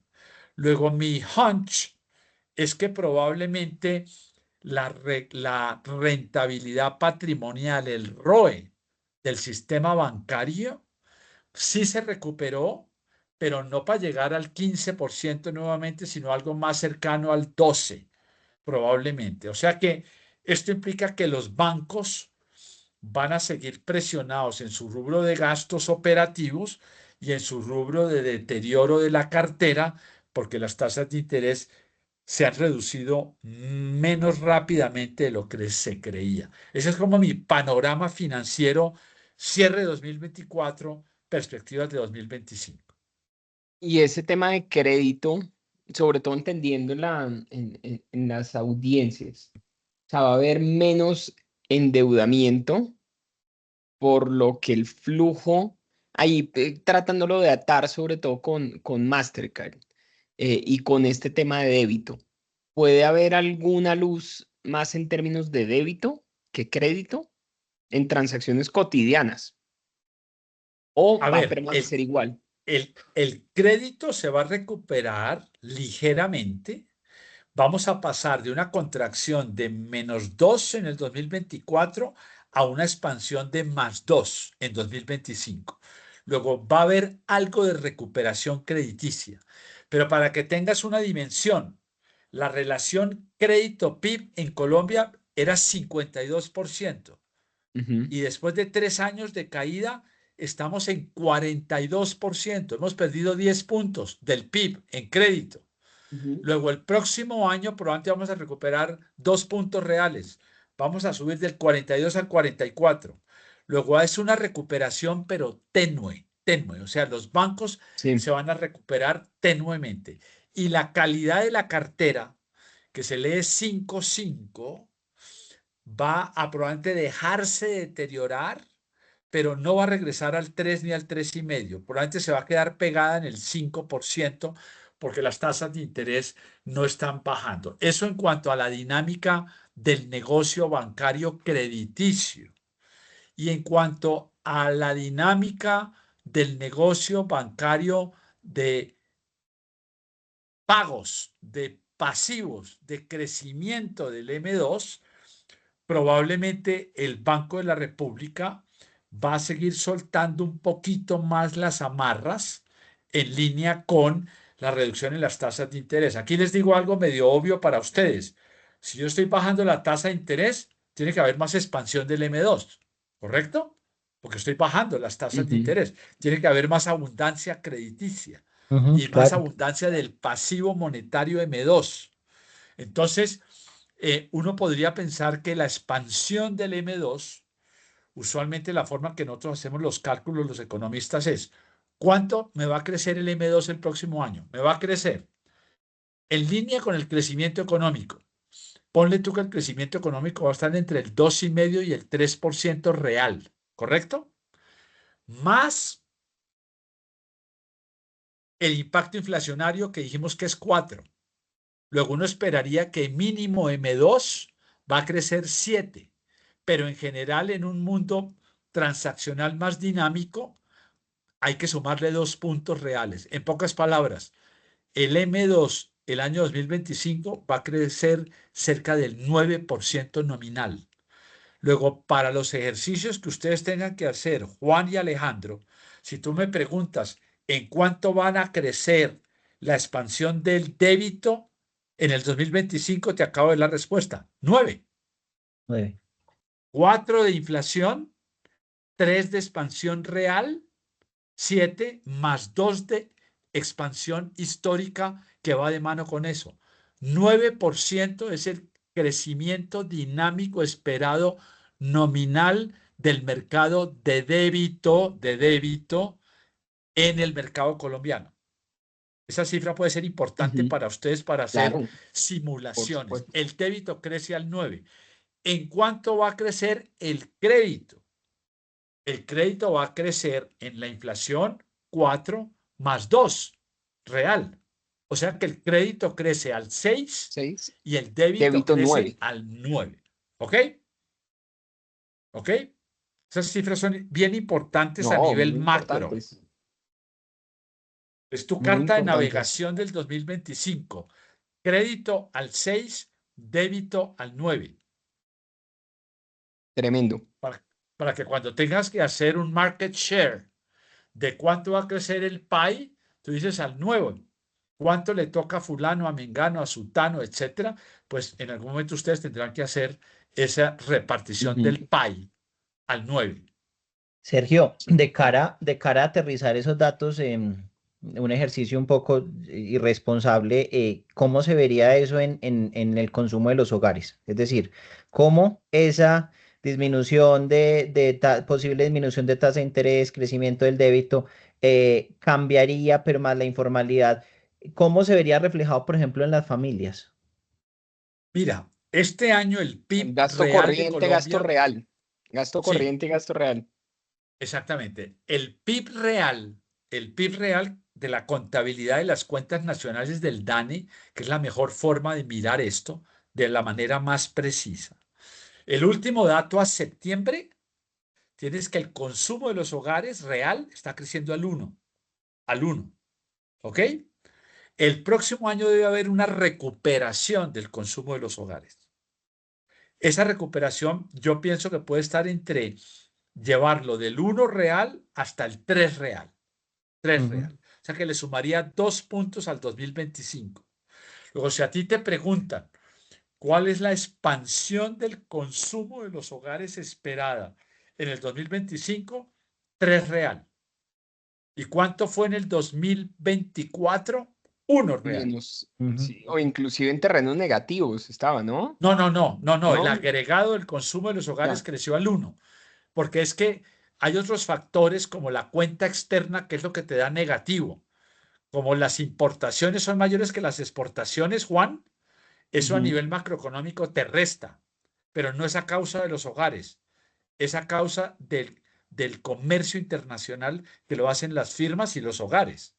Luego, mi hunch es que probablemente la rentabilidad patrimonial, el ROE del sistema bancario, sí se recuperó, pero no para llegar al 15% nuevamente, sino algo más cercano al 12%, probablemente. O sea que esto implica que los bancos van a seguir presionados en su rubro de gastos operativos y en su rubro de deterioro de la cartera, porque las tasas de interés se han reducido menos rápidamente de lo que se creía. Ese es como mi panorama financiero, cierre de 2024, perspectivas de 2025. Y ese tema de crédito, sobre todo entendiendo en las audiencias, o sea, va a haber menos endeudamiento, por lo que el flujo, ahí tratándolo de atar sobre todo con Mastercard y con este tema de débito, ¿puede haber alguna luz más en términos de débito que crédito en transacciones cotidianas? ¿O A va a ver, permanecer igual? el crédito se va a recuperar ligeramente. Vamos a pasar de una contracción de -2 en el 2024 a una expansión de +2 en 2025. Luego va a haber algo de recuperación crediticia. Pero para que tengas una dimensión, la relación crédito-PIB en Colombia era 52%. Ujú, Y después de 3 años de caída, estamos en 42%. Hemos perdido 10 puntos del PIB en crédito. ujú. Luego, el próximo año probablemente vamos a recuperar 2 puntos reales. Vamos a subir del 42 al 44. Luego es una recuperación, pero tenue, tenue. O sea, los bancos Sí. se van a recuperar tenuemente. Y la calidad de la cartera, que se lee 5.5, va a probablemente dejarse deteriorar, pero no va a regresar al 3 ni al 3,5. Probablemente se va a quedar pegada en el 5% porque las tasas de interés no están bajando. Eso en cuanto a la dinámica del negocio bancario crediticio. Y en cuanto a la dinámica del negocio bancario de pagos, de pasivos, de crecimiento del M2, probablemente el Banco de la República va a seguir soltando un poquito más las amarras en línea con la reducción en las tasas de interés. Aquí les digo algo medio obvio para ustedes. Si yo estoy bajando la tasa de interés, tiene que haber más expansión del M2, ¿correcto? Porque estoy bajando las tasas de Ujú. interés. Tiene que haber más abundancia crediticia Ujú, y más claro. abundancia del pasivo monetario M2. Entonces, uno podría pensar que la expansión del M2, usualmente la forma que nosotros hacemos los cálculos, los economistas, es ¿cuánto me va a crecer el M2 el próximo año? Me va a crecer en línea con el crecimiento económico. Ponle tú que el crecimiento económico va a estar entre el 2,5 y el 3% real, ¿correcto? Más el impacto inflacionario que dijimos que es 4. Luego uno esperaría que mínimo M2 va a crecer 7, pero en general en un mundo transaccional más dinámico hay que sumarle 2 puntos reales. En pocas palabras, el M2 el año 2025 va a crecer cerca del 9% nominal. Luego, para los ejercicios que ustedes tengan que hacer, Juan y Alejandro, si tú me preguntas en cuánto van a crecer la expansión del débito en el 2025, te acabo de dar la respuesta. 9. Nueve. 4 de inflación, 3 de expansión real, 7 más 2 de expansión histórica que va de mano con eso. 9% es el crecimiento dinámico esperado nominal del mercado de débito en el mercado colombiano. Esa cifra puede ser importante Ujú. para ustedes para hacer Claro, por simulaciones. supuesto. El débito crece al 9. ¿En cuánto va a crecer el crédito? El crédito va a crecer en la inflación 4 más 2 real. O sea que el crédito crece al 6 6. y el débito Débito crece 9. al 9. ¿Ok? ¿Ok? Esas cifras son bien importantes a No, nivel muy macro. importantes. Es tu Muy carta de importantes. navegación del 2025. Crédito al 6, débito al 9. Tremendo. Para, para que cuando tengas que hacer un market share de cuánto va a crecer el PAI, tú dices al nuevo, cuánto le toca a fulano, a mengano, a sutano, etcétera, pues en algún momento ustedes tendrán que hacer esa repartición Ujú. del PAI al 9. Sergio, de cara a aterrizar esos datos en un ejercicio un poco irresponsable, ¿cómo se vería eso en el consumo de los hogares? Es decir, ¿cómo esa disminución posible disminución de tasa de interés, crecimiento del débito, cambiaría, pero más la informalidad, ¿cómo se vería reflejado, por ejemplo, en las familias? Mira, este año el PIB Gasto real de corriente, gasto Colombia, real. Gasto sí, corriente y gasto real. exactamente, el PIB real de la contabilidad de las cuentas nacionales del DANE, que es la mejor forma de mirar esto de la manera más precisa. El último dato a septiembre tienes que el consumo de los hogares real está creciendo al 1, ¿ok? El próximo año debe haber una recuperación del consumo de los hogares. Esa recuperación yo pienso que puede estar entre llevarlo del 1 real hasta el 3 real. 3 real. O sea que le sumaría 2 puntos al 2025. Luego, si a ti te preguntan cuál es la expansión del consumo de los hogares esperada en el 2025, 3 real. ¿Y cuánto fue en el 2024? 1 real. Menos, sí, o inclusive en terrenos negativos estaba, ¿no? No. El ¿No? agregado del consumo de los hogares Ya, creció al 1, porque es que hay otros factores como la cuenta externa, que es lo que te da negativo. Como las importaciones son mayores que las exportaciones, Juan, eso a nivel macroeconómico te resta, pero no es a causa de los hogares, es a causa del comercio internacional que lo hacen las firmas y los hogares.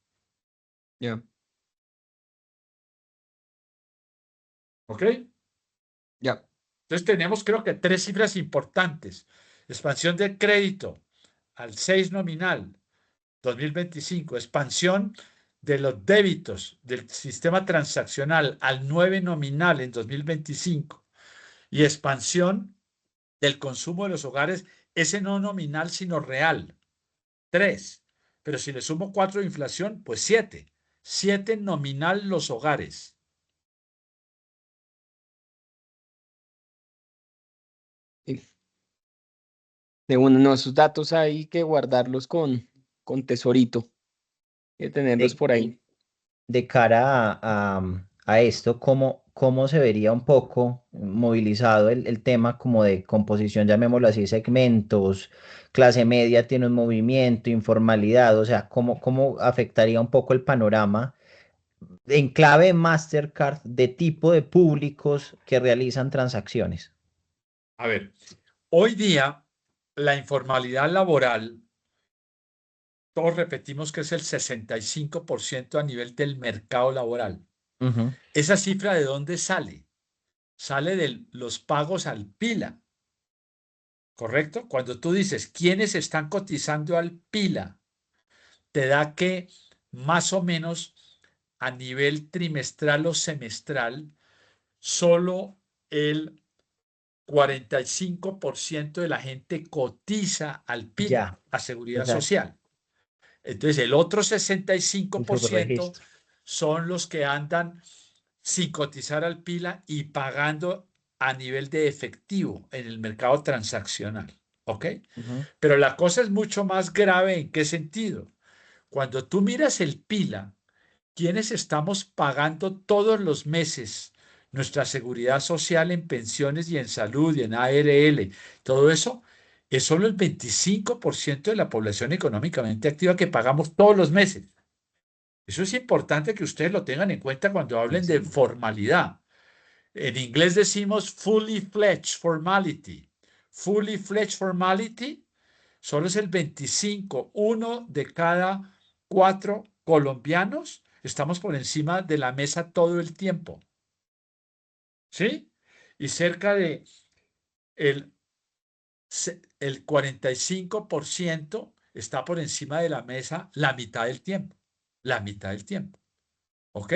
ya, ¿Ok? ya. Entonces tenemos creo que 3 cifras importantes. Expansión de crédito al 6 nominal, 2025. Expansión de los débitos del sistema transaccional al 9 nominal en 2025. Y expansión del consumo de los hogares, ese no nominal, sino real. 3. Pero si le sumo 4 de inflación, pues 7. 7 nominal los hogares. Sí. De uno, no, esos datos hay que guardarlos con tesorito, hay que tenerlos De, por ahí. de cara a esto, ¿cómo se vería un poco movilizado el tema como de composición, llamémoslo así, segmentos, clase media tiene un movimiento, informalidad, o sea, ¿cómo afectaría un poco el panorama en clave Mastercard de tipo de públicos que realizan transacciones? A ver, hoy día la informalidad laboral, todos repetimos que es el 65% a nivel del mercado laboral. Ujú. ¿Esa cifra de dónde sale? Sale de los pagos al pila, ¿correcto? Cuando tú dices quiénes están cotizando al pila, te da que más o menos a nivel trimestral o semestral, solo el 45% de la gente cotiza al pila, Ya, a seguridad exacto. social. Entonces, el otro El 65% subregistro. son los que andan sin cotizar al pila y pagando a nivel de efectivo en el mercado transaccional. ¿Ok? Ujú. Pero la cosa es mucho más grave. ¿En qué sentido? Cuando tú miras el pila, ¿quiénes estamos pagando todos los meses nuestra seguridad social en pensiones y en salud y en ARL? Todo eso es solo el 25% de la población económicamente activa que pagamos todos los meses. Eso es importante que ustedes lo tengan en cuenta cuando Sí, hablen de sí. formalidad. En inglés decimos fully fledged formality. Fully fledged formality solo es el 25. Uno de cada 4 colombianos estamos por encima de la mesa todo el tiempo. ¿Sí? Y cerca de el, el 45% está por encima de la mesa la mitad del tiempo. La mitad del tiempo. ¿Ok?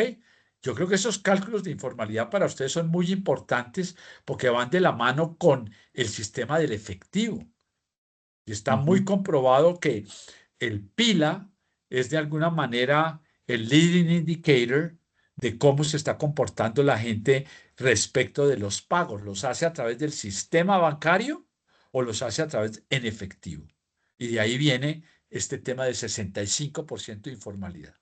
Yo creo que esos cálculos de informalidad para ustedes son muy importantes porque van de la mano con el sistema del efectivo. Y está muy Ujú. comprobado que el PILA es de alguna manera el leading indicator de cómo se está comportando la gente respecto de los pagos. ¿Los hace a través del sistema bancario o los hace a través en efectivo? Y de ahí viene este tema de 65% de informalidad.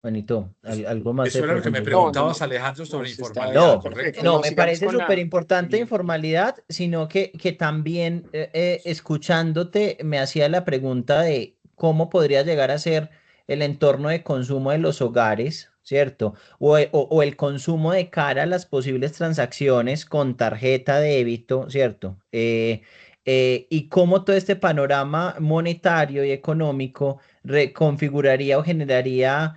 Juanito, ¿algo más de Eso era lo que me No, no, profundizar? preguntabas, no, Alejandro, no, sobre se está, informalidad, está No, perfecto. ¿correcto? no, No, me sigamos parece con súper la importante línea. informalidad, sino que también escuchándote me hacía la pregunta de cómo podría llegar a ser el entorno de consumo de los hogares, ¿cierto? O el consumo de cara a las posibles transacciones con tarjeta de débito, ¿cierto? Y cómo todo este panorama monetario y económico reconfiguraría o generaría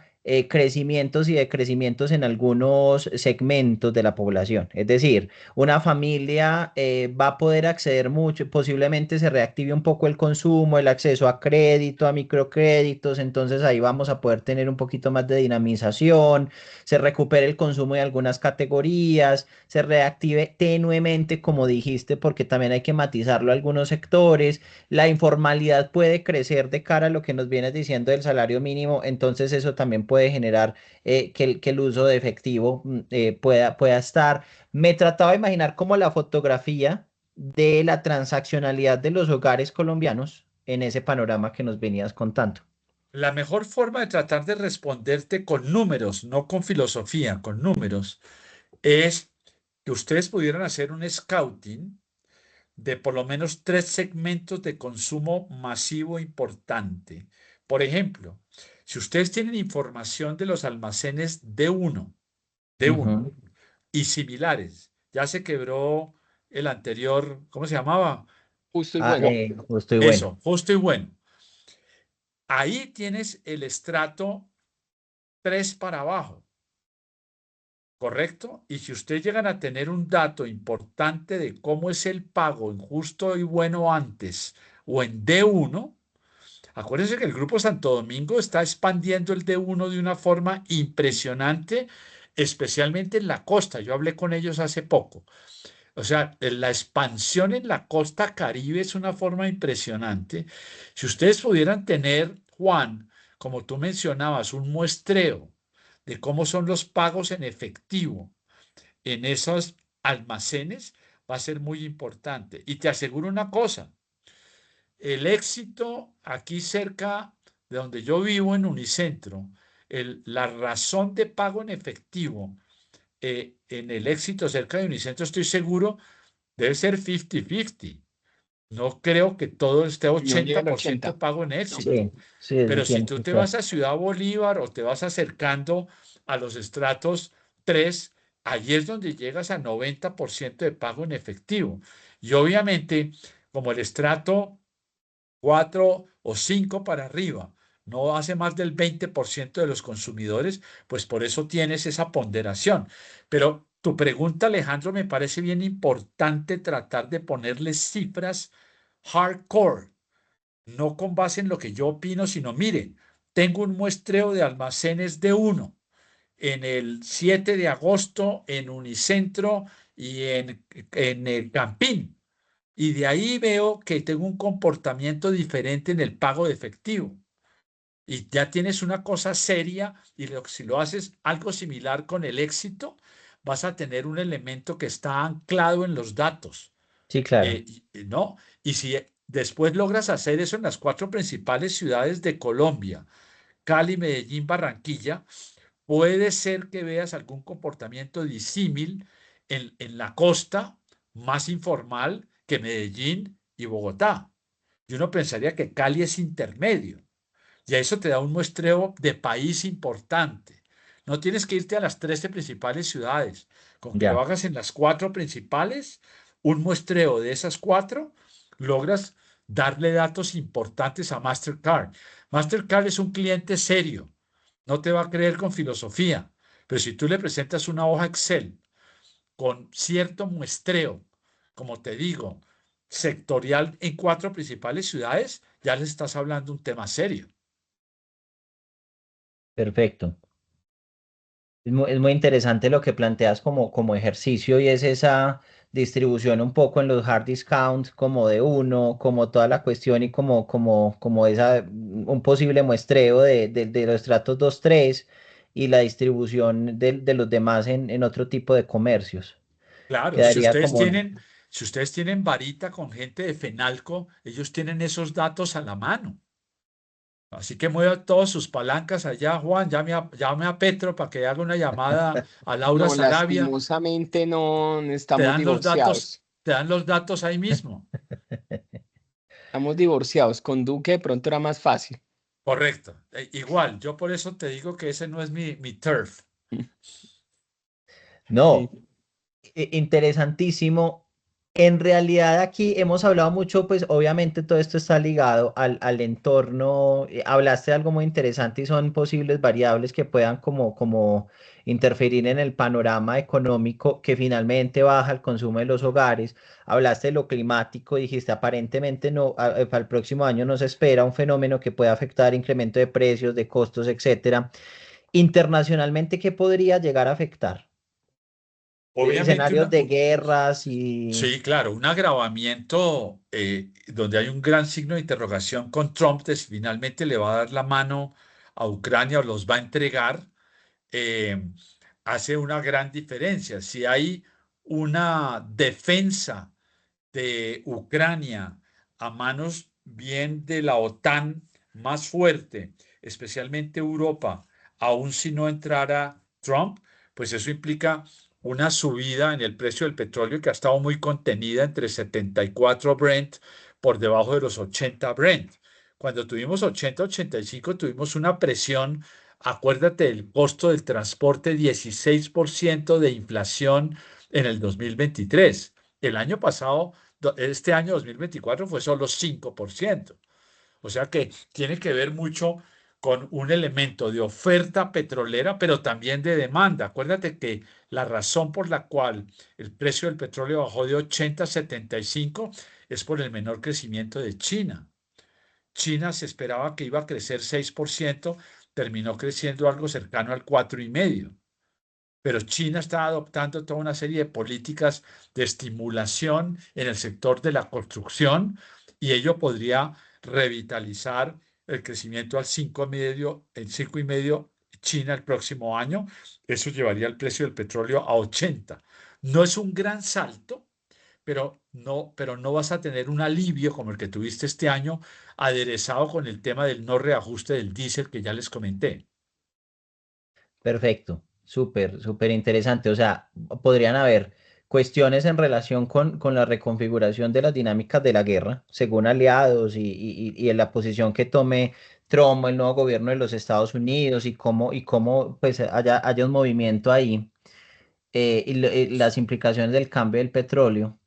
crecimientos y decrecimientos en algunos segmentos de la población. Es decir, una familia va a poder acceder mucho, posiblemente se reactive un poco el consumo, el acceso a crédito, a microcréditos, entonces ahí vamos a poder tener un poquito más de dinamización, se recupere el consumo de algunas categorías, se reactive tenuemente, como dijiste, porque también hay que matizarlo a algunos sectores. La informalidad puede crecer de cara a lo que nos vienes diciendo del salario mínimo, entonces eso también puede generar que el uso de efectivo pueda estar. Me trataba de imaginar como la fotografía de la transaccionalidad de los hogares colombianos en ese panorama que nos venías contando. La mejor forma de tratar de responderte con números, no con filosofía, con números, es que ustedes pudieran hacer un scouting de por lo menos tres segmentos de consumo masivo importante. Por ejemplo, si ustedes tienen información de los almacenes D1 Ujú. y similares, ya se quebró el anterior, ¿cómo se llamaba? Justo y Ah, bueno. justo y bueno. Eso, justo y bueno. Ahí tienes el estrato 3 para abajo, ¿correcto? Y si ustedes llegan a tener un dato importante de cómo es el pago en justo y bueno antes o en D1, acuérdense que el Grupo Santo Domingo está expandiendo el D1 de una forma impresionante, especialmente en la costa. Yo hablé con ellos hace poco. O sea, la expansión en la costa Caribe es una forma impresionante. Si ustedes pudieran tener, Juan, como tú mencionabas, un muestreo de cómo son los pagos en efectivo en esos almacenes, va a ser muy importante. Y te aseguro una cosa, el éxito aquí cerca de donde yo vivo en Unicentro, la razón de pago en efectivo en el éxito cerca de Unicentro, estoy seguro, debe ser 50-50. No creo que todo esté No llega al 80% 80. pago en No. éxito. Sí, sí, eso Pero si tiene tú que te ser. vas a Ciudad Bolívar o te vas acercando a los estratos 3, allí es donde llegas a 90% de pago en efectivo. Y obviamente, como el estrato 4 o 5 para arriba no hace más del 20% de los consumidores, pues por eso tienes esa ponderación. Pero tu pregunta, Alejandro, me parece bien importante tratar de ponerle cifras hardcore, no con base en lo que yo opino, sino miren, tengo un muestreo de almacenes de uno en el 7 de agosto en Unicentro y en el Campín. Y de ahí veo que tengo un comportamiento diferente en el pago de efectivo. Y ya tienes una cosa seria y si lo haces algo similar con el éxito, vas a tener un elemento que está anclado en los datos. Sí, claro. ¿No? Y si después logras hacer eso en las cuatro principales ciudades de Colombia, Cali, Medellín, Barranquilla, puede ser que veas algún comportamiento disímil en la costa, más informal que Medellín y Bogotá. Y uno pensaría que Cali es intermedio. Y a eso te da un muestreo de país importante. No tienes que irte a las 13 principales ciudades. Con que lo Ya. hagas en las cuatro principales, un muestreo de esas cuatro, logras darle datos importantes a Mastercard. Mastercard es un cliente serio. No te va a creer con filosofía. Pero si tú le presentas una hoja Excel con cierto muestreo, como te digo, sectorial en cuatro principales ciudades, ya le estás hablando un tema serio. Perfecto. Es muy interesante lo que planteas como ejercicio y es esa distribución un poco en los hard discounts como de uno, como toda la cuestión y como un posible muestreo de los estratos 2 3 y la distribución de los demás en otro tipo de comercios. Claro, Quedaría como, si ustedes tienen varita con gente de Fenalco, ellos tienen esos datos a la mano. Así que mueva todas sus palancas allá, Juan, llame a Petro para que haga una llamada a Laura No, Sarabia, lastimosamente no te estamos dan los datos, divorciados. te dan los datos ahí mismo. Estamos divorciados. Con Duque de pronto era más fácil. Correcto. Igual, yo por eso te digo que ese no es mi turf. Sí. no, interesantísimo. En realidad aquí hemos hablado mucho, pues obviamente todo esto está ligado al entorno. Hablaste de algo muy interesante y son posibles variables que puedan como interferir en el panorama económico que finalmente baja el consumo de los hogares. Hablaste de lo climático, dijiste aparentemente no, para el próximo año no se espera un fenómeno que pueda afectar incremento de precios, de costos, etcétera. Internacionalmente, ¿qué podría llegar a afectar? Obviamente, Escenarios de guerras y... sí, claro, un agravamiento donde hay un gran signo de interrogación con Trump de si finalmente le va a dar la mano a Ucrania o los va a entregar, eh, hace una gran diferencia. Si hay una defensa de Ucrania a manos bien de la OTAN más fuerte, especialmente Europa, aun si no entrara Trump, pues eso implica una subida en el precio del petróleo que ha estado muy contenida entre 74 Brent por debajo de los 80 Brent. Cuando tuvimos 80-85 tuvimos una presión, acuérdate del costo del transporte, 16% de inflación en el 2023. El año pasado este año 2024 fue solo 5%. O sea que tiene que ver mucho con un elemento de oferta petrolera, pero también de demanda. Acuérdate que la razón por la cual el precio del petróleo bajó de 80 a 75 es por el menor crecimiento de China. China se esperaba que iba a crecer 6%, terminó creciendo algo cercano al 4,5%. Pero China está adoptando toda una serie de políticas de estimulación en el sector de la construcción y ello podría revitalizar el crecimiento al 5,5, en 5,5 China el próximo año. Eso llevaría el precio del petróleo a 80. No es un gran salto, pero no vas a tener un alivio como el que tuviste este año, aderezado con el tema del no reajuste del diésel que ya les comenté. Perfecto, súper, súper interesante. O sea, podrían haber cuestiones en relación con la reconfiguración de las dinámicas de la guerra, según aliados y en la posición que tome Trump, el nuevo gobierno de los Estados Unidos y cómo pues haya un movimiento ahí y las implicaciones del cambio del petróleo.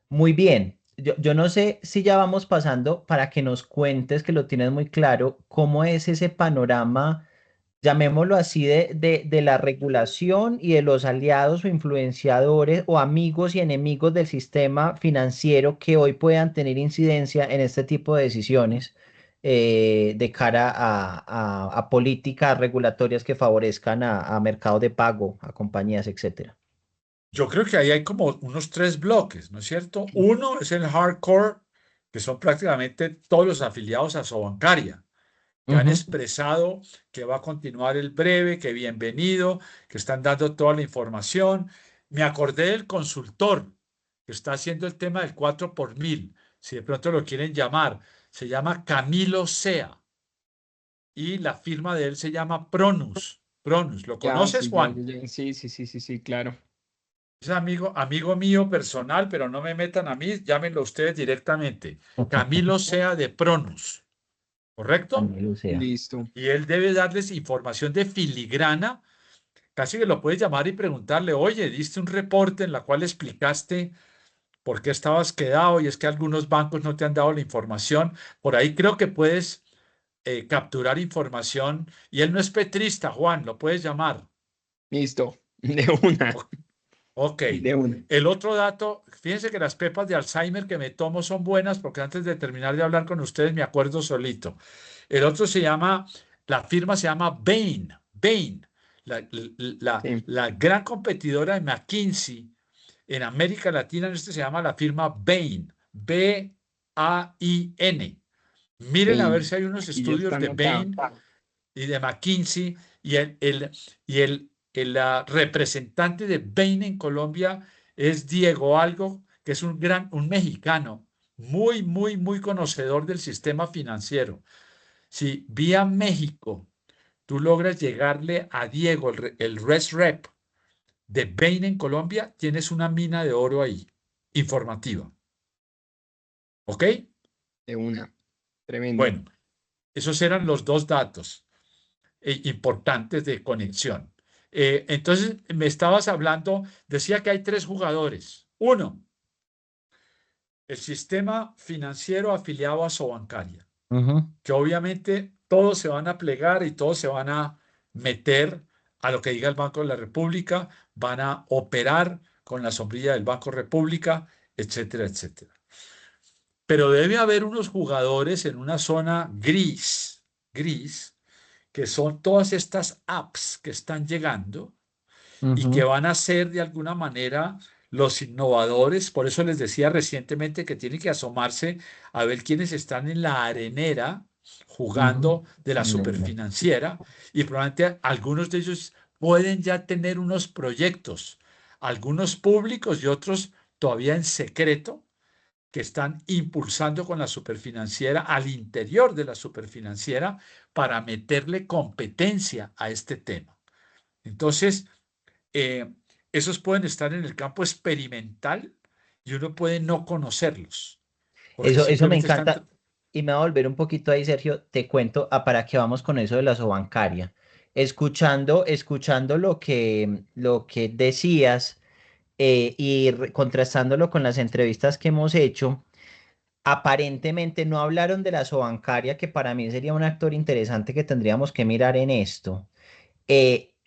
Muy bien. Yo no sé si ya vamos pasando para que nos cuentes, que lo tienes muy claro, cómo es ese panorama, llamémoslo así, de la regulación y de los aliados o influenciadores o amigos y enemigos del sistema financiero que hoy puedan tener incidencia en este tipo de decisiones de cara a políticas regulatorias que favorezcan a mercados de pago, a compañías, etcétera. Yo creo que ahí hay como unos tres bloques, ¿no es cierto? Uno es el hardcore, que son prácticamente todos los afiliados a Sobancaria, que han Ujú. expresado que va a continuar el breve, que bienvenido, que están dando toda la información. Me acordé del consultor que está haciendo el tema del 4 por mil, si de pronto lo quieren llamar. Se llama Camilo Sea y la firma de él se llama Pronus. Pronus, ¿lo Ya, conoces, sí, ya, Juan? ya, ya, sí, sí, sí, sí, sí, claro. Es amigo mío personal, pero no me metan a mí, llámenlo ustedes directamente. Camilo Sea de Pronus, ¿correcto? Ángel Lucea. Listo. Y él debe darles información de filigrana, casi que lo puedes llamar y preguntarle, oye, diste un reporte en la cual explicaste por qué estabas quedado y es que algunos bancos no te han dado la información. Por ahí creo que puedes capturar información y él no es petrista, Juan, lo puedes llamar. Listo. De una. O- Ok. De una. El otro dato, fíjense que las pepas de Alzheimer que me tomo son buenas porque antes de terminar de hablar con ustedes me acuerdo solito. El otro se llama, la firma se llama Bain. Bain, Sí. la gran competidora de McKinsey en América Latina, este se llama la firma Bain. Bain. Miren a ver Vein. si hay unos Aquí ya está estudios de anotado. Bain y de McKinsey y el representante de Bain en Colombia es Diego Algo, que es un mexicano, muy, muy, muy conocedor del sistema financiero. Si vía México tú logras llegarle a Diego, el Res Rep de Bain en Colombia, tienes una mina de oro ahí, informativa. ¿Ok? De una. Tremendo. Bueno, esos eran los dos datos importantes de conexión. Entonces, me estabas hablando, decía que hay tres jugadores. Uno, el sistema financiero afiliado a Sobancaria, Ujú, que obviamente todos se van a plegar y todos se van a meter a lo que diga el Banco de la República, van a operar con la sombrilla del Banco República, etcétera, etcétera. Pero debe haber unos jugadores en una zona gris, que son todas estas apps que están llegando y que ujú, van a ser de alguna manera los innovadores. Por eso les decía recientemente que tienen que asomarse a ver quiénes están en la arenera ujú. jugando de la Entiendo. superfinanciera y probablemente algunos de ellos pueden ya tener unos proyectos, algunos públicos y otros todavía en secreto, que están impulsando con la superfinanciera al interior de la superfinanciera para meterle competencia a este tema. Entonces, eh, esos pueden estar en el campo experimental y uno puede no conocerlos, porque Eso me simplemente están... encanta. Y me va a volver un poquito ahí, Sergio. Te cuento a para qué vamos con eso de la sobancaria. Escuchando lo que decías y contrastándolo con las entrevistas que hemos hecho, aparentemente no hablaron de la sobancaria, que para mí sería un actor interesante que tendríamos que mirar en esto.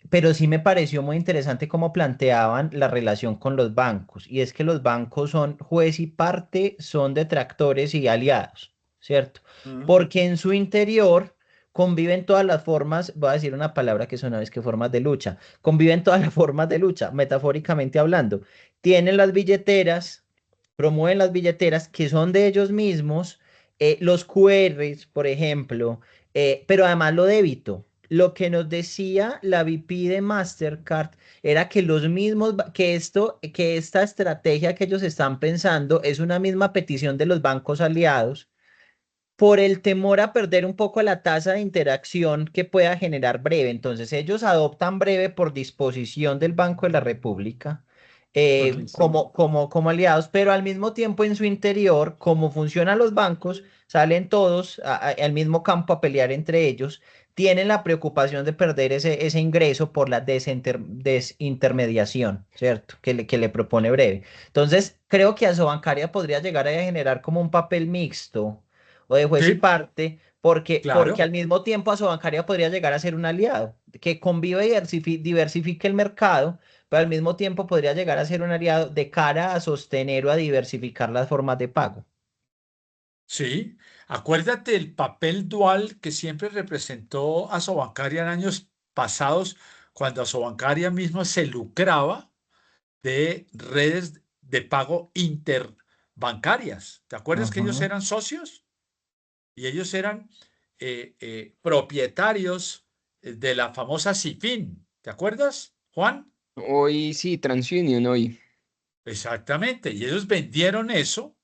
Pero sí me pareció muy interesante cómo planteaban la relación con los bancos, y es que los bancos son juez y parte, son detractores y aliados, ¿cierto? Ujú. Porque en su interior conviven todas las formas, voy a decir una palabra que suena, es que formas de lucha, conviven todas las formas de lucha, metafóricamente hablando. Tienen las billeteras, promueven las billeteras que son de ellos mismos, los QRs, por ejemplo, pero además lo débito. Lo que nos decía la VP de Mastercard era que los mismos, que esta estrategia que ellos están pensando es una misma petición de los bancos aliados por el temor a perder un poco la tasa de interacción que pueda generar Breve. Entonces ellos adoptan Breve por disposición del Banco de la República Correcto. como aliados, pero al mismo tiempo en su interior, como funcionan los bancos, salen todos al mismo campo a pelear entre ellos, tienen la preocupación de perder ese ingreso por la desintermediación, ¿cierto? Que le propone Breve. Entonces, creo que Asobancaria podría llegar a generar como un papel mixto o de juez y Sí, parte, porque claro. al mismo tiempo Asobancaria podría llegar a ser un aliado, que convive y diversifique el mercado, pero al mismo tiempo podría llegar a ser un aliado de cara a sostener o a diversificar las formas de pago. Sí. Acuérdate el papel dual que siempre representó a Sobancaria en años pasados, cuando Sobancaria mismo se lucraba de redes de pago interbancarias. ¿Te acuerdas que ellos Ujú. eran socios? Y ellos eran propietarios de la famosa Cifin. ¿Te acuerdas, Juan? Hoy sí, TransUnion hoy. Exactamente. Y ellos vendieron eso,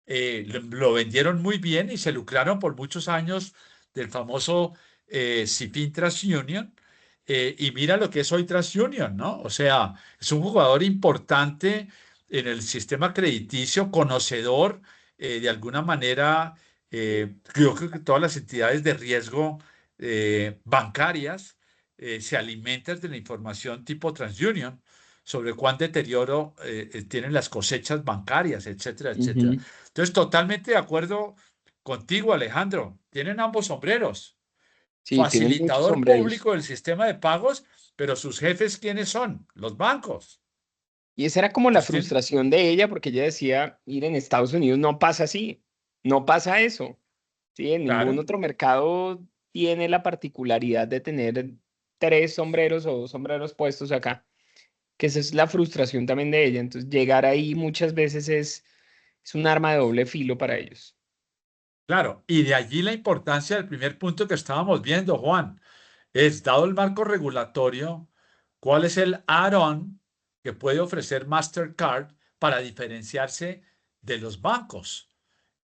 lo vendieron muy bien y se lucraron por muchos años del famoso Cifin TransUnion. Y mira lo que es hoy TransUnion, ¿no? O sea, es un jugador importante en el sistema crediticio, conocedor de alguna manera. Yo creo que todas las entidades de riesgo bancarias se alimentan de la información tipo TransUnion sobre cuán deterioro tienen las cosechas bancarias, etcétera, etcétera. Ujú. Entonces, totalmente de acuerdo contigo, Alejandro. Tienen ambos sombreros. Sí, tienen muchos Facilitador sombreros. público del sistema de pagos, pero sus jefes, ¿quiénes son? Los bancos. Y esa era como la Entonces, tienen, frustración de ella, porque ella decía, ir en Estados Unidos no pasa así, no pasa eso. Sí, en ningún claro, otro mercado tiene la particularidad de tener tres sombreros o dos sombreros puestos acá, que esa es la frustración también de ella. Entonces, llegar ahí muchas veces es un arma de doble filo para ellos. claro. Y de allí la importancia del primer punto que estábamos viendo, Juan. Es, dado el marco regulatorio, cuál es el add-on que puede ofrecer Mastercard para diferenciarse de los bancos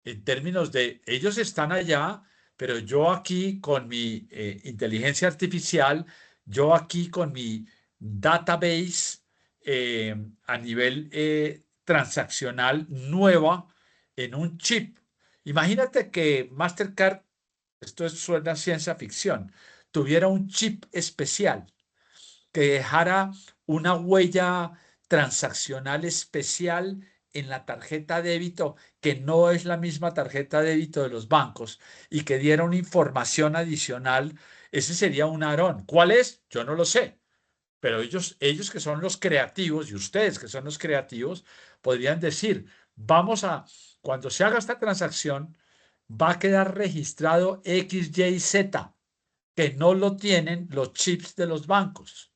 en términos de ellos están allá, pero yo aquí con mi inteligencia artificial, yo aquí con mi database a nivel transaccional nueva en un chip. Imagínate que Mastercard, suena ciencia ficción, tuviera un chip especial que dejara una huella transaccional especial en la tarjeta débito que no es la misma tarjeta débito de los bancos y que diera una información adicional, ese sería un ARON. ¿Cuál es? Yo no lo sé. Pero ellos que son los creativos y ustedes que son los creativos, podrían decir, cuando se haga esta transacción, va a quedar registrado X, Y, Z, que no lo tienen los chips de los bancos.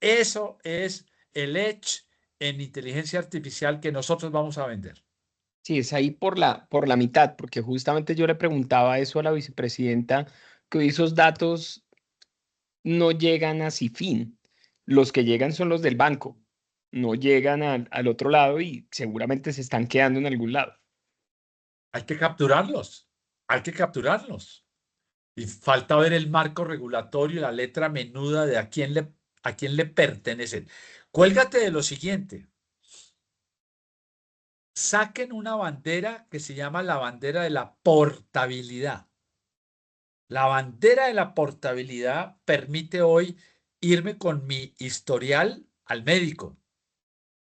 Eso es el edge en inteligencia artificial que nosotros vamos a vender. Sí, es ahí por la mitad, porque justamente yo le preguntaba eso a la vicepresidenta, que hoy esos datos no llegan a CIFIN. Los que llegan son los del banco, no llegan al otro lado y seguramente se están quedando en algún lado. Hay que capturarlos, hay que capturarlos. Y falta ver el marco regulatorio y la letra menuda de a quién le pertenecen. Cuélgate de lo siguiente. Saquen una bandera que se llama la bandera de la portabilidad. La bandera de la portabilidad permite hoy irme con mi historial al médico,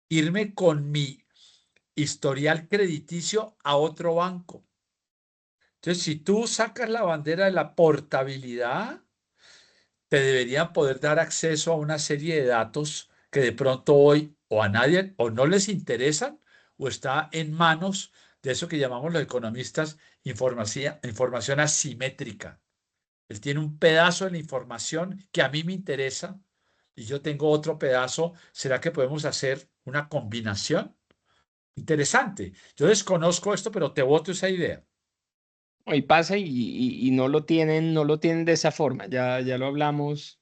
irme con mi historial crediticio a otro banco. Entonces, si tú sacas la bandera de la portabilidad, te deberían poder dar acceso a una serie de datos que de pronto hoy o a nadie o no les interesan o está en manos de eso que llamamos los economistas información asimétrica. Él tiene un pedazo de la información que a mí me interesa y yo tengo otro pedazo. ¿Será que podemos hacer una combinación? Interesante. Yo desconozco esto, pero te voto esa idea. Hoy pasa y no lo tienen de esa forma. Ya lo hablamos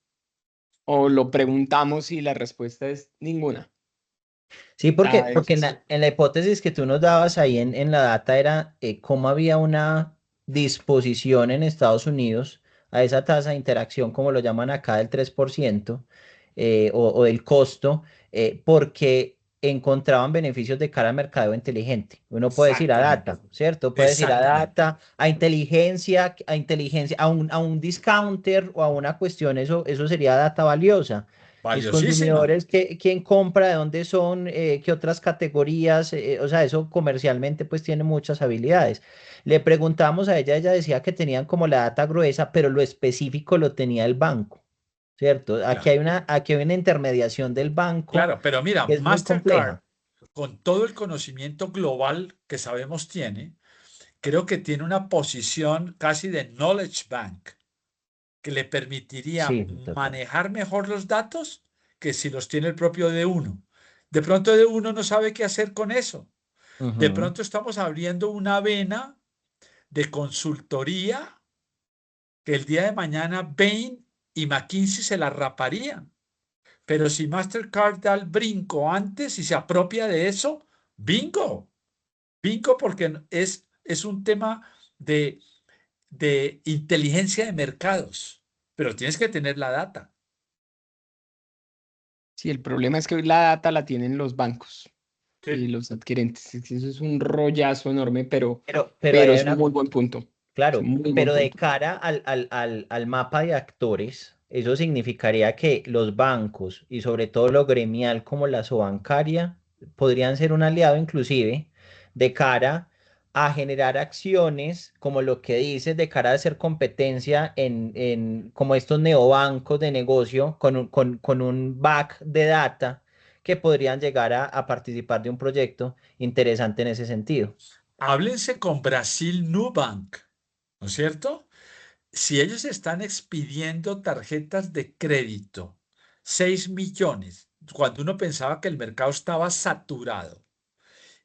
o lo preguntamos y la respuesta es ninguna. Sí, Nada de porque eso. en la hipótesis que tú nos dabas ahí en la data era cómo había una disposición en Estados Unidos a esa tasa de interacción, como lo llaman acá, del 3% o del costo, porque encontraban beneficios de cara al mercado inteligente. Uno puede decir a data, Exactamente. ¿cierto? Puede decir a Exactamente. data, a inteligencia, a un discounter o a una cuestión, eso sería data valiosa. Mis Valiosísima. consumidores, ¿quién compra? ¿De dónde son? ¿Qué otras categorías? O sea, eso comercialmente pues tiene muchas habilidades. Le preguntamos a ella decía que tenían como la data gruesa, pero lo específico lo tenía el banco, ¿cierto? Claro. Aquí hay una intermediación del banco Claro, pero mira, que es muy Mastercard, compleja. con todo el conocimiento global que sabemos tiene, creo que tiene una posición casi de knowledge bank que le permitiría Sí, total. manejar mejor los datos que si los tiene el propio D1. De pronto D1 no sabe qué hacer con eso. De Ujú. pronto estamos abriendo una vena de consultoría que el día de mañana Bain y McKinsey se la raparían. Pero si Mastercard da el brinco antes y se apropia de eso, bingo, bingo porque es un tema de inteligencia de mercados, pero tienes que tener la data. Sí, el problema es que hoy la data la tienen los bancos y Sí. los adquirentes. Eso es un rollazo enorme, Pero ahí pero hay es un una, muy buen punto. Es un claro, muy buen pero de punto. cara al mapa de actores, eso significaría que los bancos y sobre todo lo gremial como la sobancaria podrían ser un aliado inclusive de cara a generar acciones como lo que dices, de cara a hacer competencia en como estos neobancos de negocio con un back de data que podrían llegar a participar de un proyecto interesante en ese sentido. Háblense con Brasil Nubank, ¿no es cierto? Si ellos están expidiendo tarjetas de crédito, 6 millones, cuando uno pensaba que el mercado estaba saturado,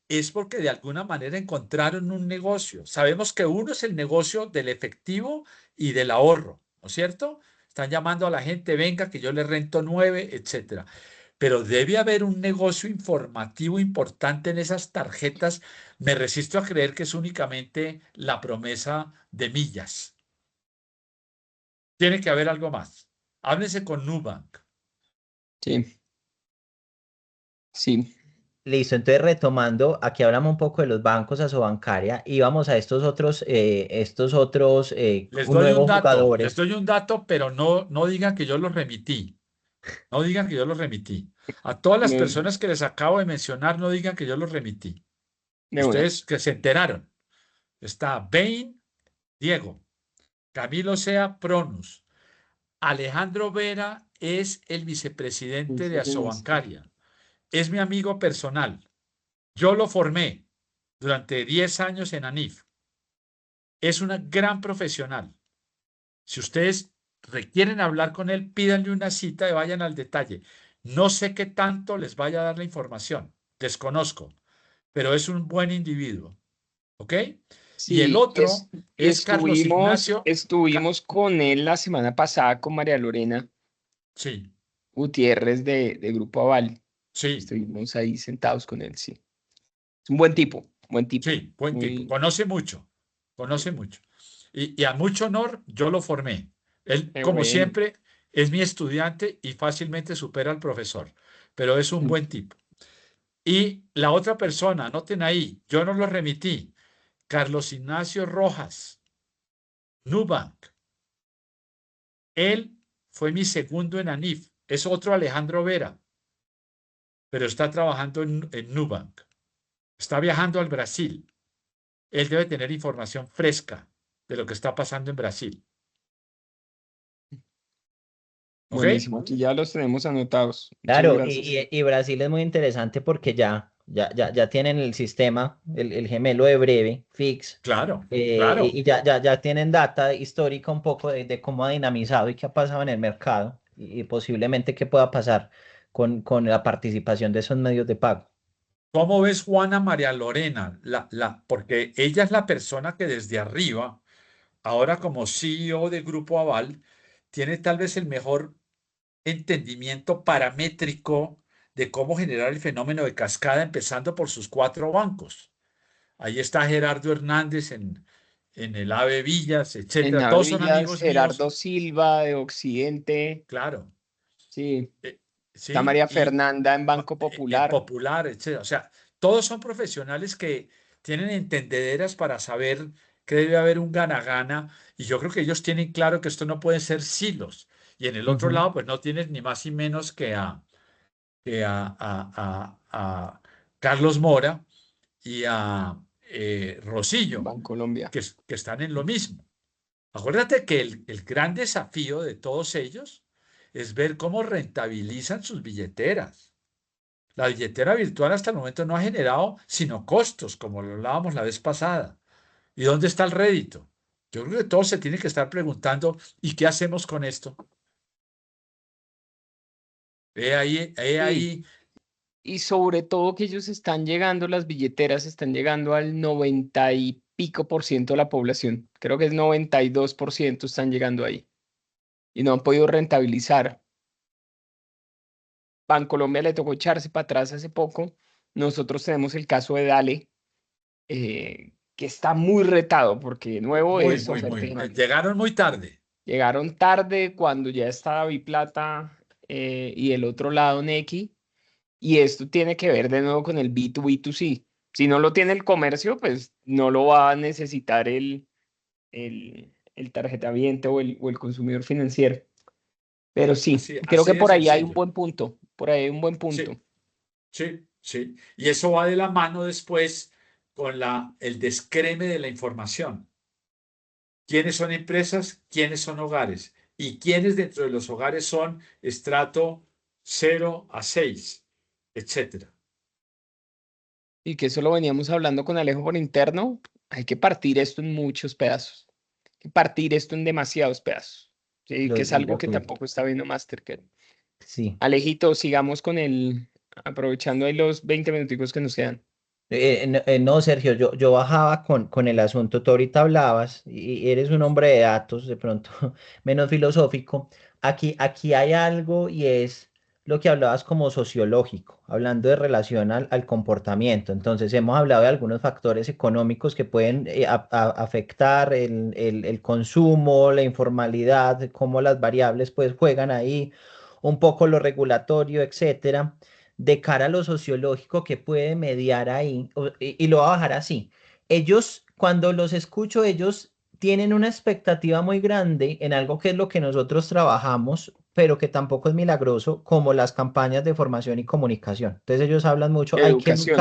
es porque de alguna manera encontraron un negocio. Sabemos que uno es el negocio del efectivo y del ahorro, ¿no es cierto? Están llamando a la gente, venga, que yo le rento 9, etcétera. Pero debe haber un negocio informativo importante en esas tarjetas. Me resisto a creer que es únicamente la promesa de millas. Tiene que haber algo más. Háblense con Nubank. Sí, sí. Listo, entonces retomando, aquí hablamos un poco de los bancos asobancaria y vamos a estos otros nuevos Les jugadores. doy un dato, pero no digan que yo los remití. No digan que yo los remití. A todas las No, personas que les acabo de mencionar, no digan que yo los remití. de una. Ustedes que se enteraron. Está Bain, Diego, Camilo Sea, Pronus. Alejandro Vera es el vicepresidente de Asobancaria. Es mi amigo personal. Yo lo formé durante 10 años en ANIF. Es una gran profesional. Si ustedes requieren hablar con él, pídanle una cita y vayan al detalle. No sé qué tanto les vaya a dar la información. Desconozco, pero es un buen individuo. ¿Ok? Y el Sí, otro es Carlos Ignacio. estuvimos con él la semana pasada con María Lorena Sí, Gutiérrez de Grupo Aval. sí, Estuvimos ahí sentados con él, sí. Es un buen tipo, buen tipo. sí, buen tipo. Muy, Conoce mucho, conoce mucho. Y a mucho honor, yo lo formé. Él, qué como bueno. siempre, es mi estudiante y fácilmente supera al profesor, pero es un buen tipo. Y la otra persona, noten ahí, yo no lo remití, Carlos Ignacio Rojas, Nubank. Él fue mi segundo en ANIF. Es otro Alejandro Vera, pero está trabajando en Nubank. Está viajando al Brasil. Él debe tener información fresca de lo que está pasando en Brasil. ¿Ok? Buenísimo, aquí ya los tenemos anotados. Muchas Claro, gracias. y Brasil es muy interesante porque ya tienen el sistema, el gemelo de breve, fix, Claro, claro. y ya tienen data histórica un poco de cómo ha dinamizado y qué ha pasado en el mercado y posiblemente qué pueda pasar con la participación de esos medios de pago. ¿Cómo ves Juana María Lorena? Porque ella es la persona que desde arriba, ahora como CEO del Grupo Aval, tiene tal vez el mejor entendimiento paramétrico de cómo generar el fenómeno de cascada, empezando por sus 4 bancos. Ahí está Gerardo Hernández en el AVE Villas, En etcétera. Todos son Navillas, amigos míos, Gerardo Silva de Occidente. claro. Sí, está Sí, María Fernanda en Banco Popular. Popular, etcétera. O sea, todos son profesionales que tienen entendederas para saber que debe haber un gana-gana y yo creo que ellos tienen claro que esto no puede ser silos. Y en el otro Ujú. lado, pues no tienes ni más ni menos que a Carlos Mora y a Rosillo, Bancolombia. que están en lo mismo. Acuérdate que el gran desafío de todos ellos es ver cómo rentabilizan sus billeteras. La billetera virtual hasta el momento no ha generado sino costos, como lo hablábamos la vez pasada. ¿Y dónde está el rédito? Yo creo que todos se tienen que estar preguntando, ¿y qué hacemos con esto? He Sí, ahí, y sobre todo que ellos están llegando, las billeteras están llegando al 90 y pico por ciento de la población. Creo que es 92% están llegando ahí. Y no han podido rentabilizar. Bancolombia le tocó echarse para atrás hace poco. Nosotros tenemos el caso de Dale, que está muy retado porque de nuevo muy, es muy, oferta y muy, demanda. llegaron muy tarde. Llegaron tarde cuando ya estaba Biplata y el otro lado Nequi. Y esto tiene que ver de nuevo con el B2B2C. Si no lo tiene el comercio, pues no lo va a necesitar el tarjetaviente o el consumidor financiero. Pero sí, Así, creo que así de por ahí hay un sencillo. buen punto. Por ahí hay un buen punto. Sí, sí, sí. Y eso va de la mano después con el descreme de la información. ¿Quiénes son empresas? ¿Quiénes son hogares? ¿Y quiénes dentro de los hogares son estrato 0 a 6, etcétera? Y que eso lo veníamos hablando con Alejo por interno. Hay que partir esto en muchos pedazos. Hay que partir esto en demasiados pedazos. Sí, que es algo que tampoco está viendo Mastercard. Sí. Alejito, sigamos con aprovechando ahí los 20 minuticos que nos quedan. No, Sergio, yo bajaba con el asunto, tú ahorita hablabas y eres un hombre de datos, de pronto menos filosófico. Aquí hay algo y es lo que hablabas como sociológico, hablando de relación al comportamiento. Entonces, hemos hablado de algunos factores económicos que pueden afectar el consumo, la informalidad, cómo las variables pues juegan ahí, un poco lo regulatorio, etcétera de cara a lo sociológico que puede mediar ahí, y lo voy a bajar así. Ellos, cuando los escucho, ellos tienen una expectativa muy grande en algo que es lo que nosotros trabajamos pero que tampoco es milagroso, como las campañas de formación y comunicación. Entonces ellos hablan mucho, Educación.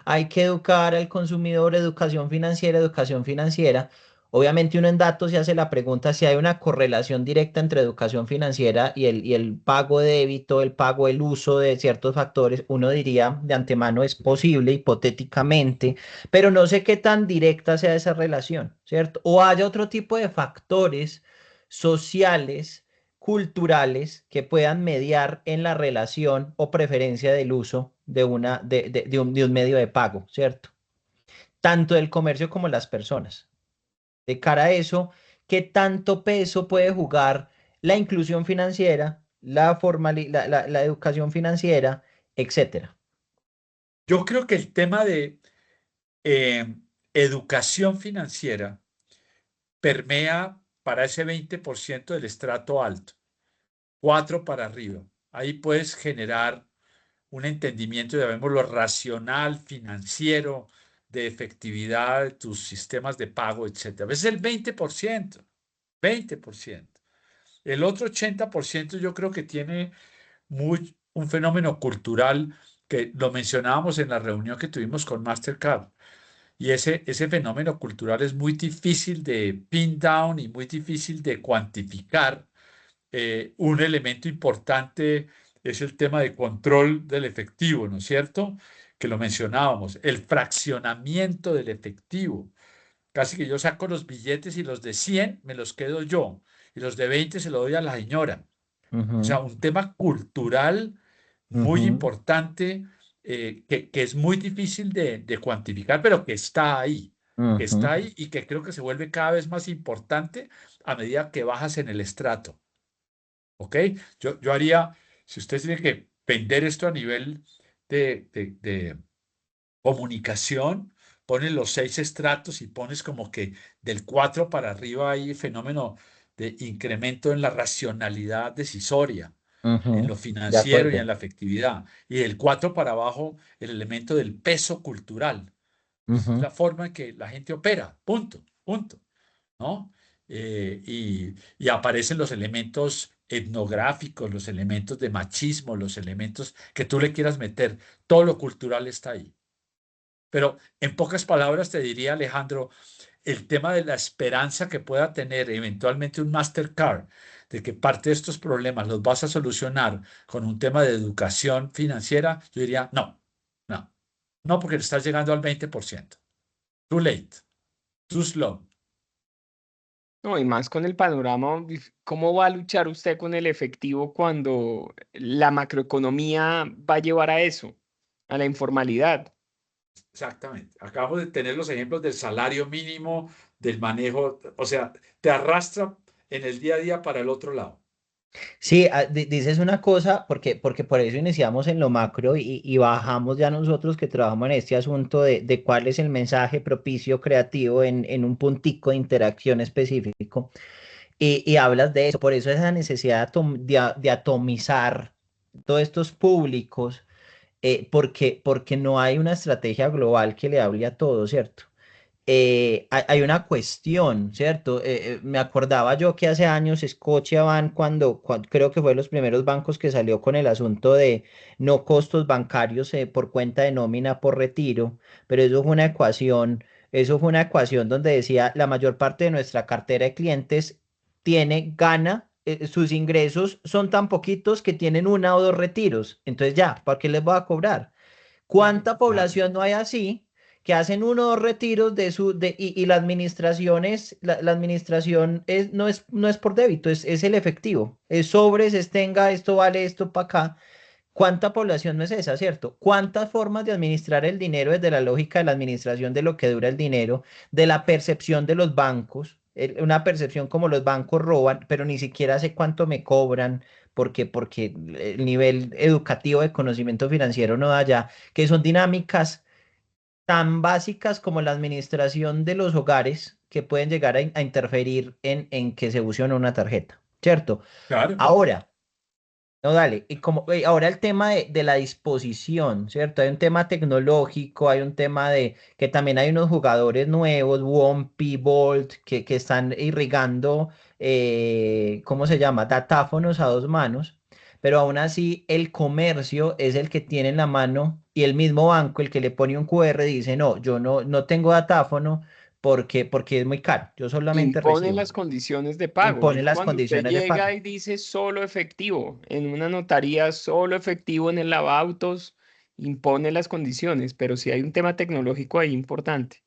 hay que educar al consumidor, educación financiera, educación financiera. Obviamente uno en datos se hace la pregunta si hay una correlación directa entre educación financiera y el pago de débito, el pago, el uso de ciertos factores. Uno diría de antemano es posible, hipotéticamente, pero no sé qué tan directa sea esa relación, ¿cierto? O haya otro tipo de factores sociales, culturales, que puedan mediar en la relación o preferencia del uso de, de un medio de pago, ¿cierto? Tanto del comercio como las personas. De cara a eso, ¿qué tanto peso puede jugar la inclusión financiera, la educación financiera, etcétera? Yo creo que el tema de eh, educación financiera permea para ese 20% del estrato alto, 4 para arriba. Ahí puedes generar un entendimiento, llamémoslo racional, financiero, de efectividad de tus sistemas de pago, etcétera. A veces el 20%, 20%. El otro 80% yo creo que tiene un fenómeno cultural que lo mencionábamos en la reunión que tuvimos con Mastercard. Y ese fenómeno cultural es muy difícil de pin down y muy difícil de cuantificar. Un elemento importante es el tema de control del efectivo, ¿no es cierto? Que lo mencionábamos, el fraccionamiento del efectivo. Casi que yo saco los billetes y los de 100 me los quedo yo y los de 20 se los doy a la señora. O sea, Ujú, un tema cultural muy ujú, importante que es muy difícil de cuantificar, pero que ujú. está ahí y que creo que se vuelve cada vez más importante a medida que bajas en el estrato. ¿Ok? Yo haría, si usted tiene que vender esto a nivel de comunicación, pones los 6 estratos y pones como que del 4 para arriba hay fenómeno de incremento en la racionalidad decisoria, en Ujú, lo de financiero y en acuerdo. la efectividad. Y del 4 para abajo, el elemento del peso cultural. Es Ujú, la forma en que la gente opera. Punto, punto. ¿No? Y aparecen los elementos etnográficos, los elementos de machismo, los elementos que tú le quieras meter. Todo lo cultural está ahí. Pero en pocas palabras te diría, Alejandro, el tema de la esperanza que pueda tener eventualmente un Mastercard, de que parte de estos problemas los vas a solucionar con un tema de educación financiera, yo diría, no, no, no, porque le estás llegando al 20%. Too late, too slow. No, y más con el panorama, ¿cómo va a luchar usted con el efectivo cuando la macroeconomía va a llevar a eso, a la informalidad? Exactamente. Acabamos de tener los ejemplos del salario mínimo, del manejo, o sea, te arrastra en el día a día para el otro lado. Sí, dices una cosa, porque por eso iniciamos en lo macro y bajamos ya nosotros que trabajamos en este asunto de cuál es el mensaje propicio creativo en un puntico de interacción específico. Y hablas de eso, por eso esa necesidad de atomizar todos estos públicos, porque no hay una estrategia global que le hable a todos, ¿cierto? Hay una cuestión, ¿cierto? Me acordaba yo que hace años Scotiabank, creo que fue de los primeros bancos que salió con el asunto de no costos bancarios por cuenta de nómina por retiro, pero eso fue una ecuación donde decía la mayor parte de nuestra cartera de clientes gana, sus ingresos son tan poquitos que tienen una o dos retiros, entonces ya, ¿para qué les voy a cobrar? ¿Cuánta Claro. población no hay así que hacen uno o dos retiros y la administración la administración no es por débito, es el efectivo. Es sobres, tenga, esto vale esto para acá. ¿Cuánta población no es esa, cierto? ¿Cuántas formas de administrar el dinero desde la lógica de la administración de lo que dura el dinero, de la percepción de los bancos? Una percepción como los bancos roban, pero ni siquiera sé cuánto me cobran, porque el nivel educativo de conocimiento financiero no da ya, que son dinámicas tan básicas como la administración de los hogares que pueden llegar a interferir en que se use o no una tarjeta, ¿cierto? Claro. Ahora. No, dale. Y como ahora el tema de la disposición, ¿cierto? Hay un tema tecnológico, hay un tema de que también hay unos jugadores nuevos, Wompi, Bolt, que están irrigando, ¿cómo se llama? Datáfonos a dos manos, pero aún así el comercio es el que tiene en la mano y el mismo banco, el que le pone un QR, dice, no, yo no tengo datáfono porque es muy caro, yo solamente Impone recibo. las condiciones de pago. Impone Es las cuando usted condiciones de llega pago. y dice solo efectivo, en una notaría solo efectivo en el lavautos, impone las condiciones, pero sí hay un tema tecnológico ahí importante.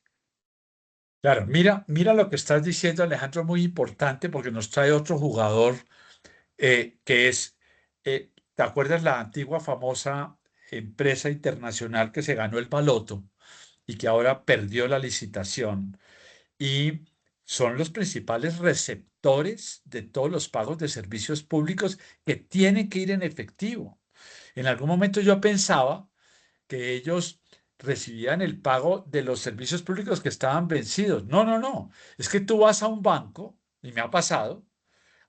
Claro, mira lo que estás diciendo, Alejandro, muy importante porque nos trae otro jugador que es, ¿te acuerdas la antigua famosa empresa internacional que se ganó el baloto y que ahora perdió la licitación? Y son los principales receptores de todos los pagos de servicios públicos que tienen que ir en efectivo. En algún momento yo pensaba que ellos recibían el pago de los servicios públicos que estaban vencidos. No, no, no. Es que tú vas a un banco, y me ha pasado,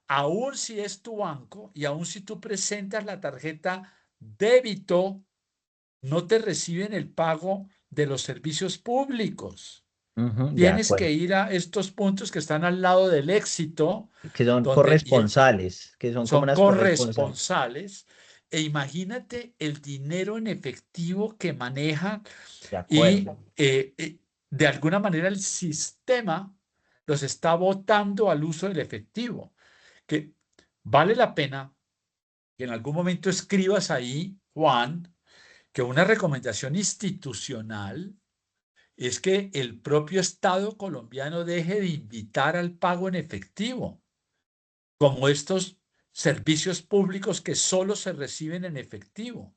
aun si es tu banco y aun si tú presentas la tarjeta débito, no te reciben el pago de los servicios públicos. Ujú, de Tienes que acuerdo. ir a estos puntos que están al lado del éxito, Que son donde corresponsales, que son como son unas corresponsales. corresponsales, e imagínate el dinero en efectivo que manejan De y acuerdo. de alguna manera el sistema los está botando al uso del efectivo, que vale la pena que en algún momento escribas ahí, Juan, que una recomendación institucional es que el propio Estado colombiano deje de invitar al pago en efectivo, como estos servicios públicos que solo se reciben en efectivo.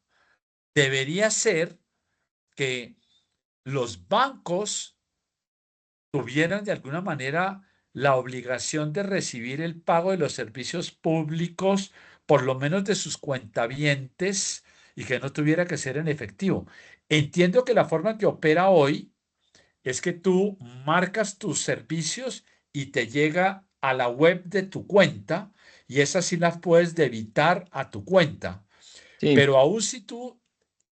Debería ser que los bancos tuvieran de alguna manera la obligación de recibir el pago de los servicios públicos, por lo menos de sus cuentavientes, y que no tuviera que ser en efectivo. Entiendo que la forma que opera hoy es que tú marcas tus servicios y te llega a la web de tu cuenta y esas sí las puedes debitar a tu cuenta. Sí, Pero aún si tú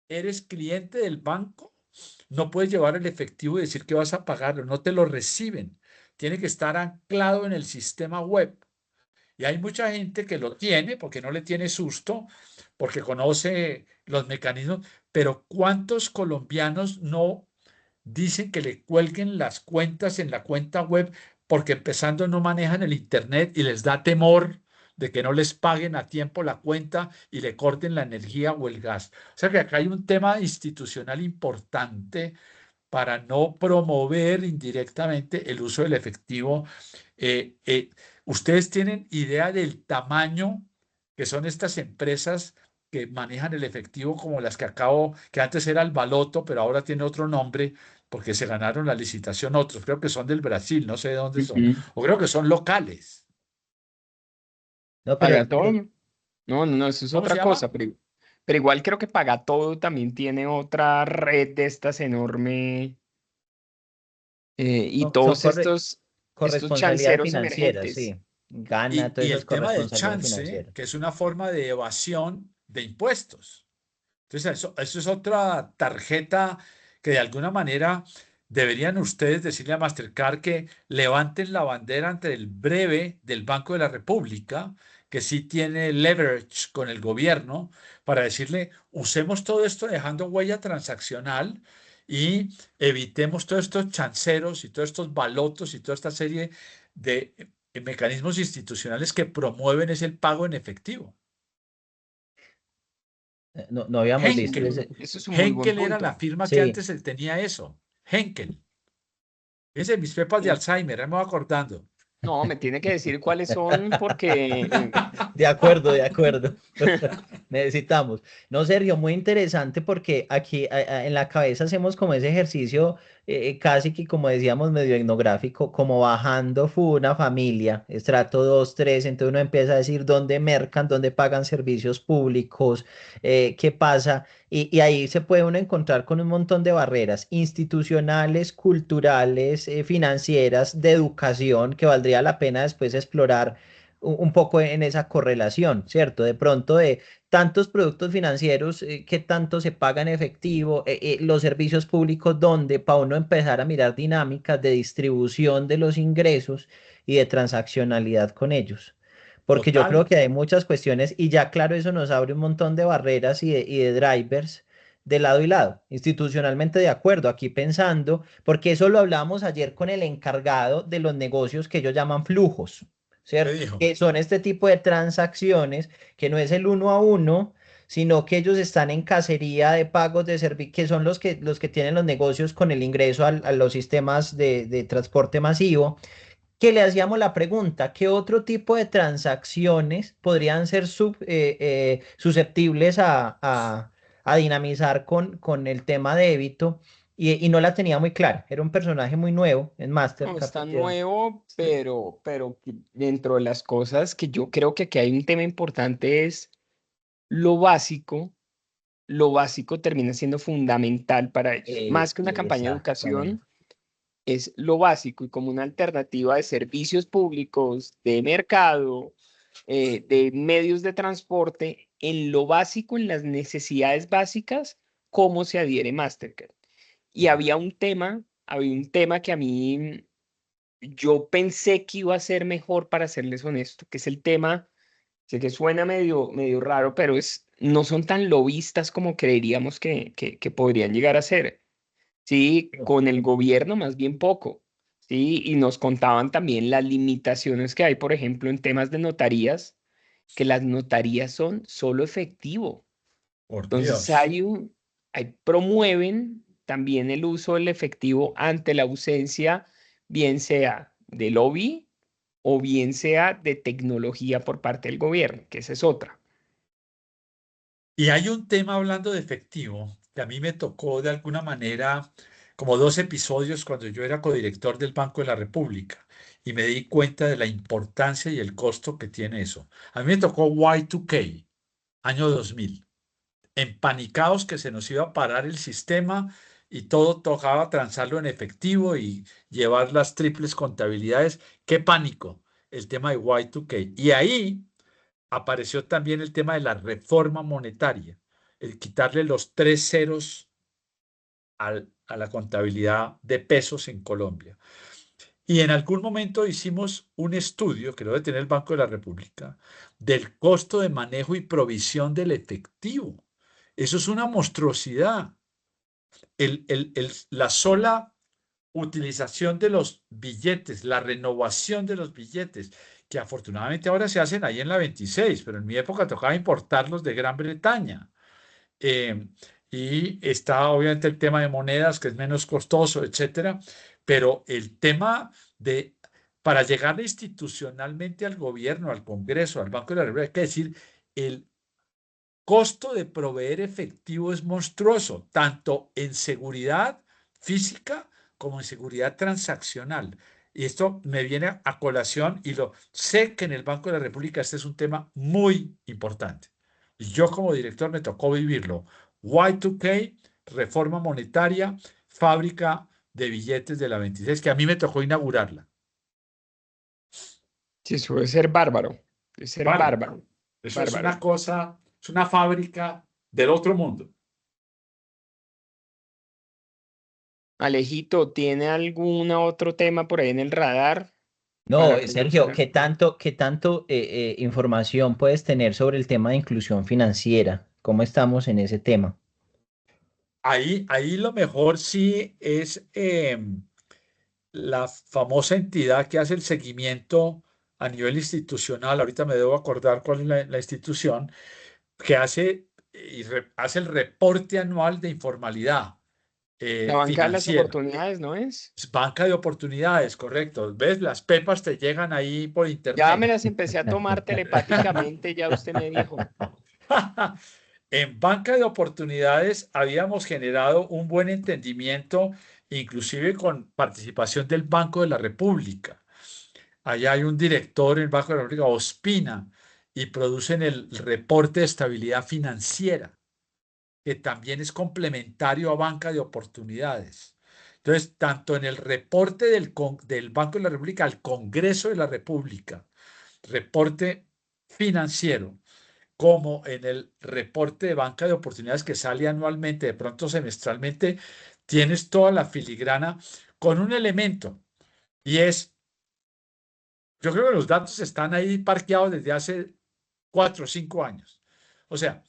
eres cliente del banco, no puedes llevar el efectivo y decir que vas a pagarlo, no te lo reciben. Tiene que estar anclado en el sistema web. Y hay mucha gente que lo tiene porque no le tiene susto, porque conoce los mecanismos, pero ¿cuántos colombianos no dicen que le cuelguen las cuentas en la cuenta web porque empezando no manejan el internet y les da temor de que no les paguen a tiempo la cuenta y le corten la energía o el gas? O sea que acá hay un tema institucional importante para no promover indirectamente el uso del efectivo. Eh, eh, ¿Ustedes tienen idea del tamaño que son estas empresas que manejan el efectivo como las que acabo, que antes era el Baloto, pero ahora tiene otro nombre porque se ganaron la licitación otros? Creo que son del Brasil, no sé de dónde son, ujú. o creo que son locales. No, Paga pero todo. No, no, no, eso es ¿Cómo se otra llama? cosa, pero igual creo que Paga Todo también tiene otra red de estas enorme y son todos estos corresponsabilidades chanceros financieras, emergentes. sí. Gana todas Y esas el tema del corresponsabilidades chance, financieras. que es una forma de evasión de impuestos. Entonces, eso es otra tarjeta que de alguna manera deberían ustedes decirle a Mastercard que levanten la bandera ante el breve del Banco de la República, que sí tiene leverage con el gobierno, para decirle, usemos todo esto dejando huella transaccional y evitemos todos estos chanceros y todos estos balotos y toda esta serie de mecanismos institucionales que promueven ese pago en efectivo. No habíamos visto Henkel. ese. Eso es un muy buen Henkel era la punto. firma que Sí. antes él tenía eso. Henkel. Ese de mis pepas de Alzheimer, ahí me voy acordando. No, me tiene que decir cuáles son porque De acuerdo, de acuerdo. Necesitamos. No, Sergio, muy interesante porque aquí en la cabeza hacemos como ese ejercicio casi que como decíamos medio etnográfico, como bajando una familia, estrato 2 3 entonces uno empieza a decir dónde mercan, dónde pagan servicios públicos, qué pasa. Y ahí se puede uno encontrar con un montón de barreras institucionales, culturales, financieras, de educación, que valdría la pena después explorar un poco en esa correlación, ¿cierto? De pronto de tantos productos financieros, qué tanto se paga en efectivo, los servicios públicos, donde para uno empezar a mirar dinámicas de distribución de los ingresos y de transaccionalidad con ellos. Porque yo creo Total. que hay muchas cuestiones y ya claro, eso nos abre un montón de barreras y de drivers de lado y lado, institucionalmente de acuerdo, aquí pensando, porque eso lo hablábamos ayer con el encargado de los negocios que ellos llaman flujos, ¿Qué ¿cierto? dijo? Que son este tipo de transacciones que no es el uno a uno, sino que ellos están en cacería de pagos de servicio, que son los que tienen los negocios con el ingreso a los sistemas de transporte masivo, que le hacíamos la pregunta, ¿qué otro tipo de transacciones podrían ser susceptibles a dinamizar con el tema débito? Y no la tenía muy clara, era un personaje muy nuevo en No, Mastercard. está nuevo, pero dentro de las cosas que yo creo que aquí hay un tema importante es lo básico. Lo básico termina siendo fundamental para ellos. Más que una campaña de Exactamente. educación, es lo básico y como una alternativa de servicios públicos, de mercado, de medios de transporte, en lo básico, en las necesidades básicas, cómo se adhiere Mastercard. Y había un tema que a mí yo pensé que iba a ser mejor, para serles honesto, que es el tema, sé que suena medio raro, pero no son tan lobistas como creeríamos que podrían llegar a ser. Sí, con el gobierno más bien poco. Sí, y nos contaban también las limitaciones que hay, por ejemplo, en temas de notarías, que las notarías son solo efectivo. Por Entonces Dios. promueven también el uso del efectivo ante la ausencia, bien sea de lobby o bien sea de tecnología por parte del gobierno, que esa es otra. Y hay un tema hablando de efectivo que a mí me tocó de alguna manera como dos episodios cuando yo era codirector del Banco de la República y me di cuenta de la importancia y el costo que tiene eso. A mí me tocó Y2K, año 2000, empanicados que se nos iba a parar el sistema y todo tocaba transarlo en efectivo y llevar las triples contabilidades. ¡Qué pánico! El tema de Y2K. Y ahí apareció también el tema de la reforma monetaria, el quitarle los tres ceros a la contabilidad de pesos en Colombia. Y en algún momento hicimos un estudio, que lo debe tener el Banco de la República, del costo de manejo y provisión del efectivo. Eso es una monstruosidad. La sola utilización de los billetes, la renovación de los billetes, que afortunadamente ahora se hacen ahí en la 26, pero en mi época tocaba importarlos de Gran Bretaña. Eh, y está obviamente el tema de monedas, que es menos costoso, etcétera, pero el tema de, para llegar institucionalmente al gobierno, al Congreso, al Banco de la República, hay que decir, el costo de proveer efectivo es monstruoso, tanto en seguridad física como en seguridad transaccional. Y esto me viene a colación y lo sé que en el Banco de la República este es un tema muy importante. Y yo como director me tocó vivirlo. Y2K, reforma monetaria, fábrica de billetes de la 26, que a mí me tocó inaugurarla. Sí, eso debe ser bárbaro, debe ser Bárbaro. bárbaro, Eso es una bárbaro. cosa, es una fábrica del otro mundo. Alejito, ¿tiene algún otro tema por ahí en el radar No, para Sergio, comenzar? qué tanto información puedes tener sobre el tema de inclusión financiera? ¿Cómo estamos en ese tema? Ahí lo mejor sí es la famosa entidad que hace el seguimiento a nivel institucional. Ahorita me debo acordar cuál es la institución que hace el reporte anual de informalidad La banca de las financiera. oportunidades, ¿no es? Es banca de oportunidades, correcto. ¿Ves? Las pepas te llegan ahí por Ya me internet. las empecé a tomar telepáticamente, ya usted me dijo. En banca de oportunidades habíamos generado un buen entendimiento, inclusive con participación del Banco de la República. Allá hay un director en el Banco de la República, Ospina, y producen el reporte de estabilidad financiera, que también es complementario a banca de oportunidades. Entonces, tanto en el reporte del Banco de la República al Congreso de la República, reporte financiero como en el reporte de banca de oportunidades que sale anualmente, de pronto semestralmente, tienes toda la filigrana con un elemento y es, yo creo que los datos están ahí parqueados desde hace 4 o 5 años. O sea,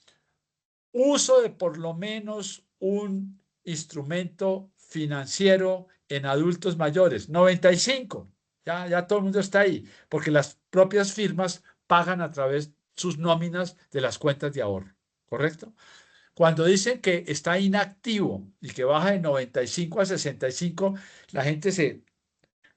uso de por lo menos un instrumento financiero en adultos mayores, 95. Ya todo el mundo está ahí, porque las propias firmas pagan a través sus nóminas de las cuentas de ahorro, ¿correcto? Cuando dicen que está inactivo y que baja de 95 a 65, la gente se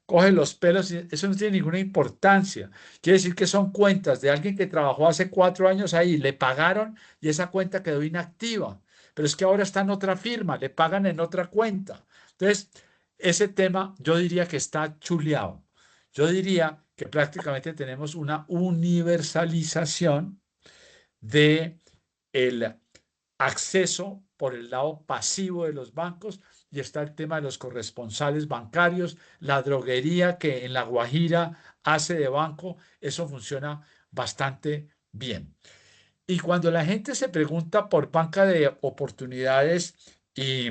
coge los pelos y eso no tiene ninguna importancia. Quiere decir que son cuentas de alguien que trabajó hace 4 años ahí, le pagaron y esa cuenta quedó inactiva. Pero es que ahora está en otra firma, le pagan en otra cuenta. Entonces, ese tema yo diría que está chuleado. Yo diría que prácticamente tenemos una universalización de el acceso por el lado pasivo de los bancos y está el tema de los corresponsales bancarios, la droguería que en La Guajira hace de banco, eso funciona bastante bien. Y cuando la gente se pregunta por banca de oportunidades y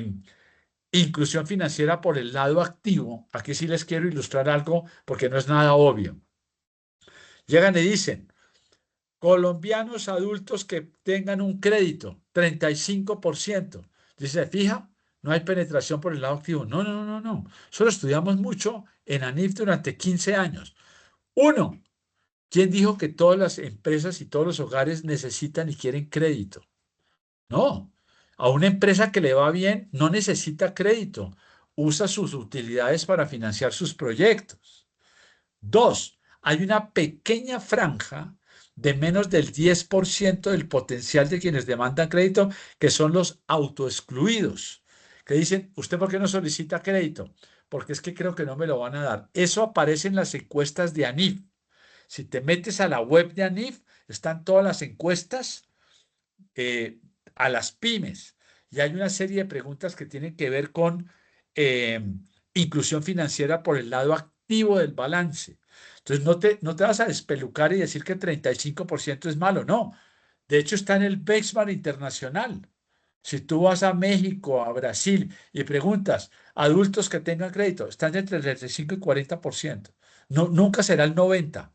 inclusión financiera por el lado activo, aquí sí les quiero ilustrar algo porque no es nada obvio. Llegan y dicen, colombianos adultos que tengan un crédito, 35%. Dice, fija, no hay penetración por el lado activo. No, no, no, no. Solo estudiamos mucho en ANIF durante 15 años. Uno, ¿quién dijo que todas las empresas y todos los hogares necesitan y quieren crédito? No. A una empresa que le va bien no necesita crédito. Usa sus utilidades para financiar sus proyectos. Dos, hay una pequeña franja de menos del 10% del potencial de quienes demandan crédito, que son los autoexcluidos, que dicen, ¿usted por qué no solicita crédito? Porque es que creo que no me lo van a dar. Eso aparece en las encuestas de ANIF. Si te metes a la web de ANIF, están todas las encuestas eh, a las pymes. Y hay una serie de preguntas que tienen que ver con eh, inclusión financiera por el lado activo del balance. Entonces, no te vas a despelucar y decir que 35% es malo, no. De hecho, está en el benchmark internacional. Si tú vas a México, a Brasil y preguntas, adultos que tengan crédito, están entre el 35 y 40%. No, nunca será el 90%.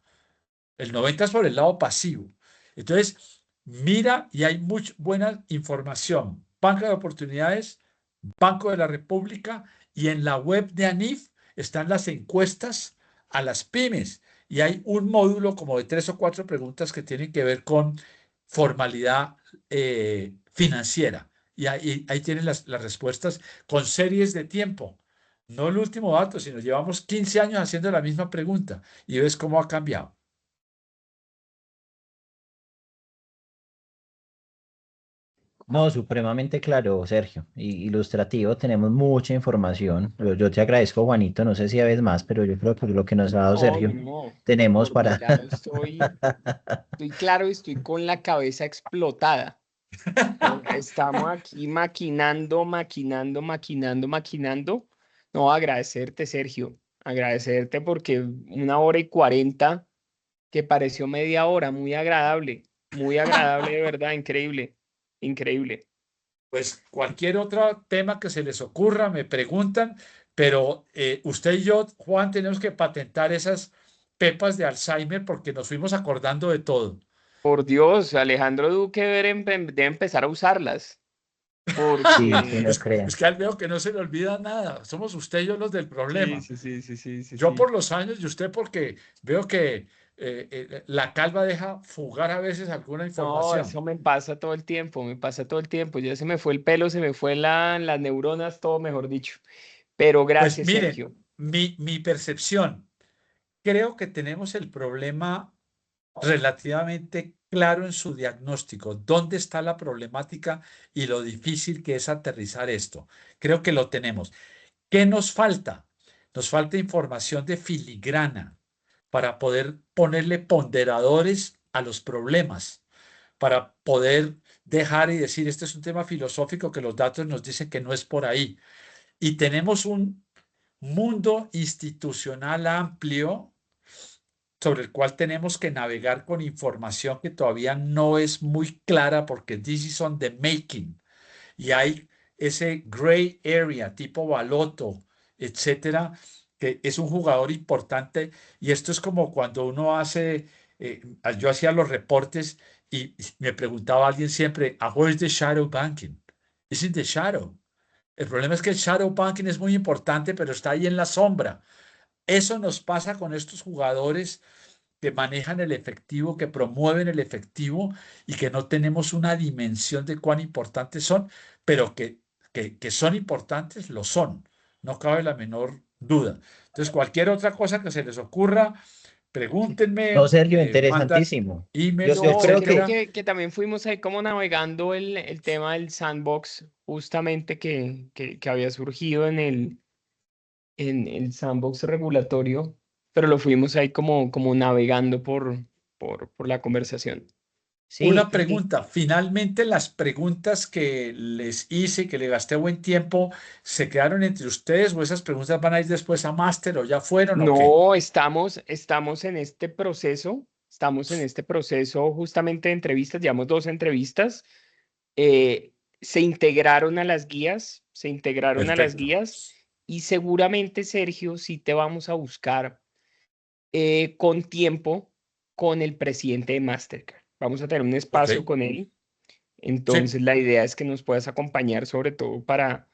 El 90% es por el lado pasivo. Entonces, mira y hay mucha buena información. Banca de Oportunidades, Banco de la República y en la web de ANIF están las encuestas a las pymes y hay un módulo como de 3 o 4 preguntas que tienen que ver con formalidad financiera. Y ahí tienen las respuestas con series de tiempo. No el último dato, sino llevamos 15 años haciendo la misma pregunta y ves cómo ha cambiado. No, supremamente claro, Sergio. Ilustrativo, tenemos mucha información. Yo te agradezco, Juanito. No sé si ves más, pero yo creo que lo que nos ha dado No, Sergio no, tenemos por mi para. lado estoy claro y estoy con la cabeza explotada. Estamos aquí maquinando, maquinando, maquinando, maquinando. No, agradecerte, Sergio. Agradecerte porque 1 hora y 40, que pareció media hora, muy agradable, de verdad, increíble, increíble. Pues cualquier otro tema que se les ocurra, me preguntan, pero usted y yo, Juan, tenemos que patentar esas pepas de Alzheimer porque nos fuimos acordando de todo. Por Dios, Alejandro Duque debe empezar a usarlas, Sí, sí, porque no crean. Es que al veo que no se le olvida nada. Somos usted y yo los del sí, problema. sí, sí, sí, sí, sí, Yo sí. por los años y usted porque veo que la calva deja fugar a veces alguna No, eso información. me pasa todo el tiempo, me pasa todo el tiempo. Ya se me fue el pelo, se me fue las neuronas, todo mejor dicho. Pero Pues gracias, miren, Sergio. mi percepción, creo que tenemos el problema relativamente claro en su diagnóstico, dónde está la problemática y lo difícil que es aterrizar esto. Creo que lo tenemos. ¿Qué nos falta? Nos falta información de filigrana para poder ponerle ponderadores a los problemas, para poder dejar y decir, este es un tema filosófico que los datos nos dicen que no es por ahí. Y tenemos un mundo institucional amplio sobre el cual tenemos que navegar con información que todavía no es muy clara porque this is on the making. Y hay ese gray area tipo Baloto, etcétera, que es un jugador importante. Y esto es como cuando uno hace, yo hacía los reportes y me preguntaba a alguien siempre, where's the shadow banking? It's in the shadow. El problema es que el shadow banking es muy importante, pero está ahí en la sombra. Eso nos pasa con estos jugadores que manejan el efectivo, que promueven el efectivo y que no tenemos una dimensión de cuán importantes son, pero que son importantes, lo son. No cabe la menor duda. Entonces, cualquier otra cosa que se les ocurra, No, pregúntenme, Sergio, mandan interesantísimo. email, Yo No, creo creo etcétera. que que también fuimos ahí como navegando el tema del sandbox, justamente que había surgido en el sandbox regulatorio, pero lo fuimos ahí como navegando por la conversación. sí, Una pregunta, finalmente las preguntas que les hice, que le gasté buen tiempo, ¿se quedaron entre ustedes o esas preguntas van a ir después a máster o ya fueron o qué? No, estamos estamos en este proceso justamente de entrevistas, llevamos 2 entrevistas, eh, se integraron a las Perfecto. guías y seguramente, Sergio, sí te vamos a buscar con tiempo con el presidente de Mastercard. Vamos a tener un Ok. espacio con él. Sí. Entonces, la idea es que nos puedas acompañar, sobre todo para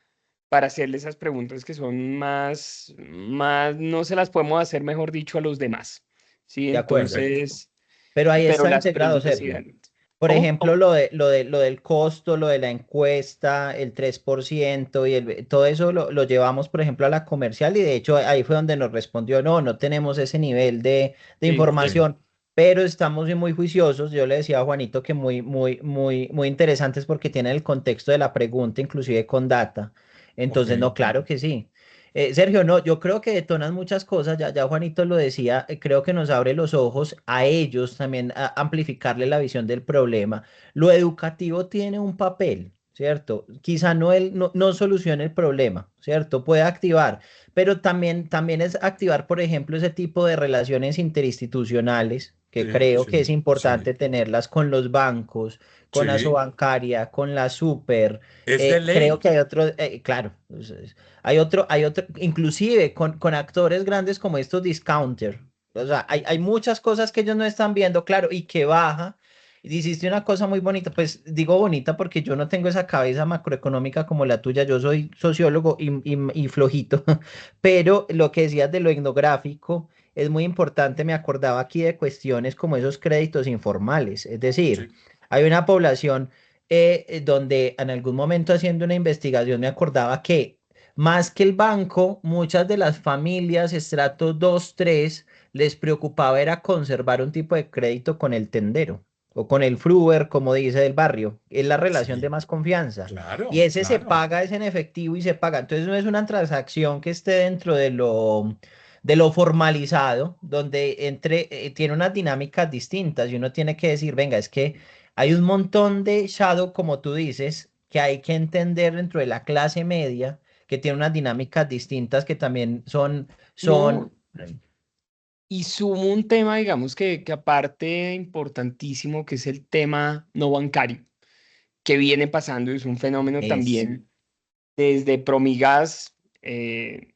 hacerle esas preguntas que son no se las podemos hacer, mejor dicho, a los demás. Sí, de acuerdo. Perfecto. entonces, Pero ahí pero está las integrado, preguntas Sergio. idealmente. Por ¿Cómo? ejemplo, lo del costo, lo de la encuesta, el 3% y todo eso lo llevamos, por ejemplo, a la comercial y de hecho ahí fue donde nos respondió, no, no tenemos ese nivel de Sí, Sí. información, pero estamos muy juiciosos. Yo le decía a Juanito que muy interesantes porque tienen el contexto de la pregunta, inclusive con data. Ok. Entonces, no, claro que sí. Sergio, no, yo creo que detonan muchas cosas, ya Juanito lo decía, creo que nos abre los ojos a ellos también a amplificarle la visión del problema. Lo educativo tiene un papel, ¿cierto? Quizá no solucione el problema, ¿cierto? Puede activar, pero también es activar, por ejemplo, ese tipo de relaciones interinstitucionales, que Sí, creo que es sí, sí, importante tenerlas con los bancos, con la sí. bancaria, con la super. Es de Creo ley. que hay otro, claro. Hay otro, inclusive con actores grandes como estos discounter. O sea, hay muchas cosas que ellos no están viendo, claro, y que baja. Y hiciste una cosa muy bonita, pues digo bonita porque yo no tengo esa cabeza macroeconómica como la tuya, yo soy sociólogo y flojito, pero lo que decías de lo etnográfico es muy importante, me acordaba aquí de cuestiones como esos créditos informales, es decir, Sí. hay una población donde en algún momento haciendo una investigación me acordaba que más que el banco, muchas de las familias, estrato 2 3 les preocupaba era conservar un tipo de crédito con el tendero o con el fruer, como dice el barrio. Es la relación de Sí, más confianza. Y claro, ese se claro. paga, es en efectivo y se paga. Entonces no es una transacción que esté dentro de lo formalizado, donde tiene unas dinámicas distintas y uno tiene que decir, venga, es que hay un montón de shadow, como tú dices, que hay que entender dentro de la clase media que tiene unas dinámicas distintas que también son, No, y sumo un tema, digamos, que aparte importantísimo, que es el tema no bancario, que viene pasando, es un fenómeno es, también desde Promigas, eh,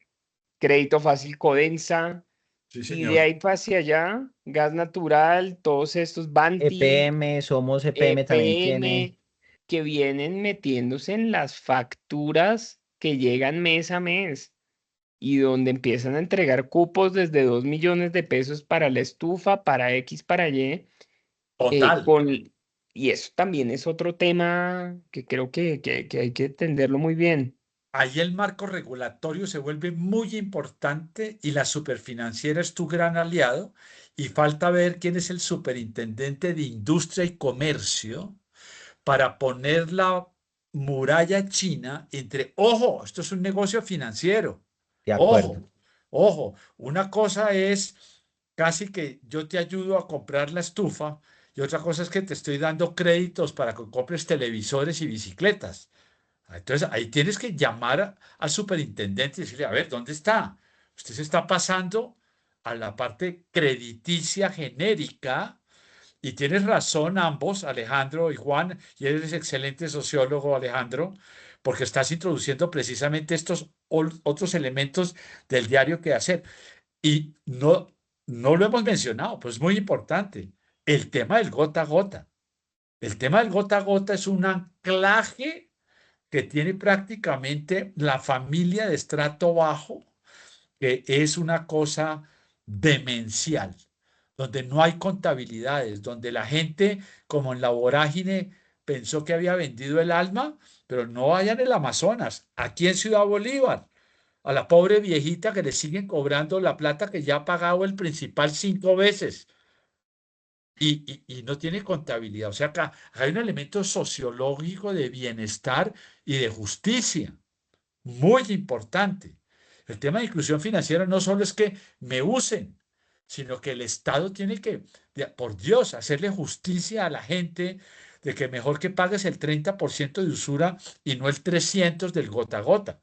Crédito Fácil Codensa, Sí, y de señor. ahí para hacia allá, gas natural, todos estos Banti, EPM, Somos EPM también tiene, EPM, que vienen metiéndose en las facturas que llegan mes a mes y donde empiezan a entregar cupos desde 2 millones de pesos para la estufa, para X, para Y, Total. y eso también es otro tema que creo que hay que entenderlo muy bien. Ahí el marco regulatorio se vuelve muy importante y la superfinanciera es tu gran aliado y falta ver quién es el superintendente de industria y comercio para poner la muralla china entre, ojo, esto es un negocio financiero, de acuerdo. ojo, ojo, una cosa es casi que yo te ayudo a comprar la estufa y otra cosa es que te estoy dando créditos para que compres televisores y bicicletas. Entonces ahí tienes que llamar al superintendente y decirle, a ver, ¿dónde está? Usted se está pasando, a la parte crediticia genérica. Y tienes razón ambos, Alejandro y Juan, y eres excelente sociólogo, Alejandro, porque estás introduciendo precisamente estos otros elementos del diario que hacer. Y no lo hemos mencionado, pues es muy importante. El tema del gota a gota. El tema del gota a gota es un anclaje que tiene prácticamente la familia de estrato bajo, que es una cosa demencial, donde no hay contabilidades, donde la gente, como en la vorágine, pensó que había vendido el alma, pero no vayan en el Amazonas, aquí en Ciudad Bolívar, a la pobre viejita que le siguen cobrando la plata que ya ha pagado el principal 5 veces y no tiene contabilidad. O sea, acá hay un elemento sociológico de bienestar y de justicia muy importante. El tema de inclusión financiera no solo es que me usen, sino que el Estado tiene que, por Dios, hacerle justicia a la gente de que mejor que pagues el 30% de usura y no el 300 del gota a gota.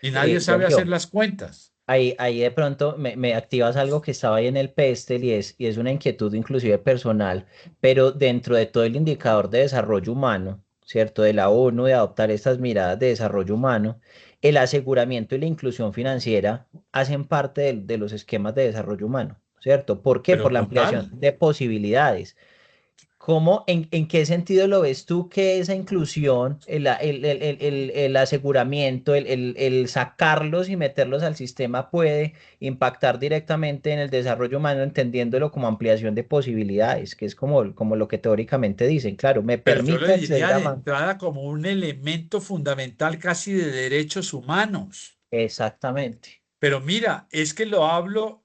Y nadie sabe hacer Sergio, las cuentas. ahí de pronto me activas algo que estaba ahí en el pedestal y es una inquietud inclusive personal, pero dentro de todo el indicador de desarrollo humano, ¿cierto? De la ONU, de adoptar estas miradas de desarrollo humano, el aseguramiento y la inclusión financiera hacen parte de los esquemas de desarrollo humano, ¿cierto? ¿Por qué? Pero Por la total, ampliación de posibilidades. ¿Cómo, en qué sentido lo ves tú que esa inclusión, el aseguramiento, el sacarlos y meterlos al sistema puede impactar directamente en el desarrollo humano, entendiéndolo como ampliación de posibilidades, que es como lo que teóricamente dicen? Claro, me pero yo le permite acceder diría a de más. entrada como un elemento fundamental casi de derechos humanos. Exactamente. Pero mira, es que lo hablo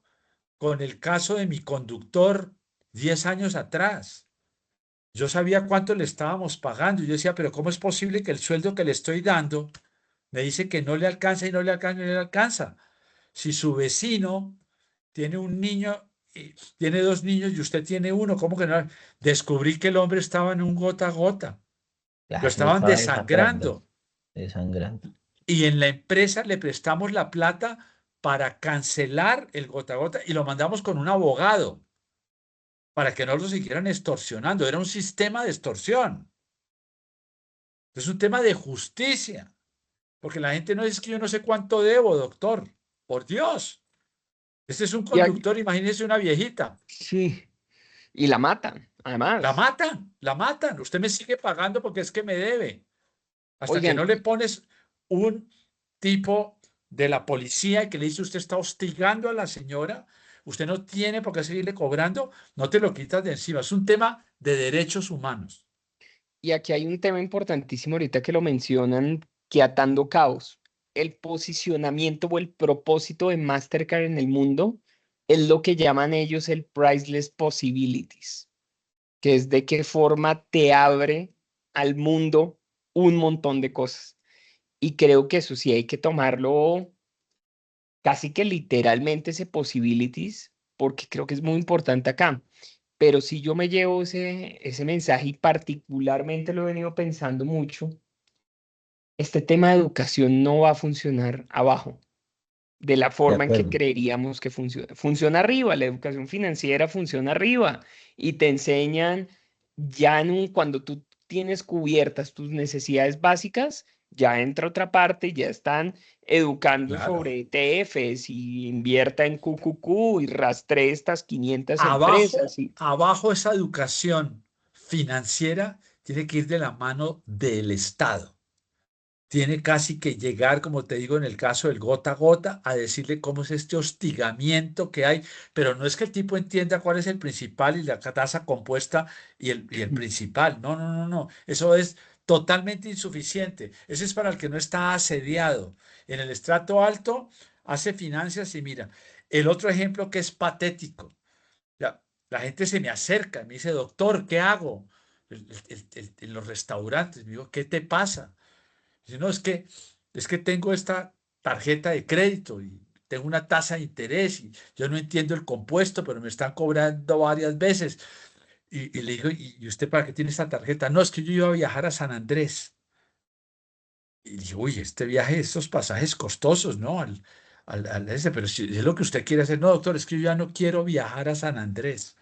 con el caso de mi conductor 10 años atrás. Yo sabía cuánto le estábamos pagando y yo decía, pero ¿cómo es posible que el sueldo que le estoy dando me dice que no le alcanza y no le alcanza y no le alcanza? Si su vecino tiene un niño, tiene dos niños y usted tiene uno, ¿cómo que no? Descubrí que el hombre estaba en un gota a gota, lo Claro, lo estaban estaba desangrando, desangrando desangrando. y en la empresa le prestamos la plata para cancelar el gota a gota y lo mandamos con un abogado para que no lo siguieran extorsionando. Era un sistema de extorsión. Es un tema de justicia, porque la gente no es que yo no sé cuánto debo, doctor. Por Dios. Este es un Y aquí- conductor, imagínese una viejita. sí, y la matan, La además. matan, la matan. Usted me sigue pagando porque es que me debe. Hasta que Oigan, no le pones un tipo de la policía y que le dice usted está hostigando a la señora, usted no tiene por qué seguirle cobrando, no te lo quitas de encima. Es un tema de derechos humanos. y aquí hay un tema importantísimo ahorita que lo mencionan, que atando cabos, el posicionamiento o el propósito de Mastercard en el mundo es lo que llaman ellos el priceless possibilities, que es de qué forma te abre al mundo un montón de cosas. Y creo que eso sí hay que tomarlo casi que literalmente ese possibilities, porque creo que es muy importante acá. Pero si yo me llevo ese mensaje y particularmente lo he venido pensando mucho, este tema de educación no va a funcionar abajo de la De forma en que acuerdo. creeríamos que funciona. Funciona arriba, la educación financiera funciona arriba y te enseñan ya cuando tú tienes cubiertas tus necesidades básicas, ya entra otra parte, ya están educando Claro. sobre ETFs y invierta en QQQ y rastree estas 500 empresas Abajo, y abajo esa educación financiera tiene que ir de la mano del Estado. Tiene casi que llegar, como te digo, en el caso del gota a gota, a decirle cómo es este hostigamiento que hay, pero no es que el tipo entienda cuál es el principal y la tasa compuesta y el principal. No, no, no, no. Eso es totalmente insuficiente. Ese es para el que no está asediado. En el estrato alto hace finanzas y mira, el otro ejemplo que es patético. Ya, la gente se me acerca y me dice, doctor, ¿qué hago? En los restaurantes, me digo, ¿qué te pasa? Dice, no, es que tengo esta tarjeta de crédito y tengo una tasa de interés y yo no entiendo el compuesto, pero me están cobrando varias veces. Y le digo, ¿y usted para qué tiene esta tarjeta? No, es que yo iba a viajar a San Andrés. Y dije, uy, este viaje, estos pasajes costosos, ¿no? ese, pero si es lo que usted quiere hacer. No, doctor, es que yo ya no quiero viajar a San Andrés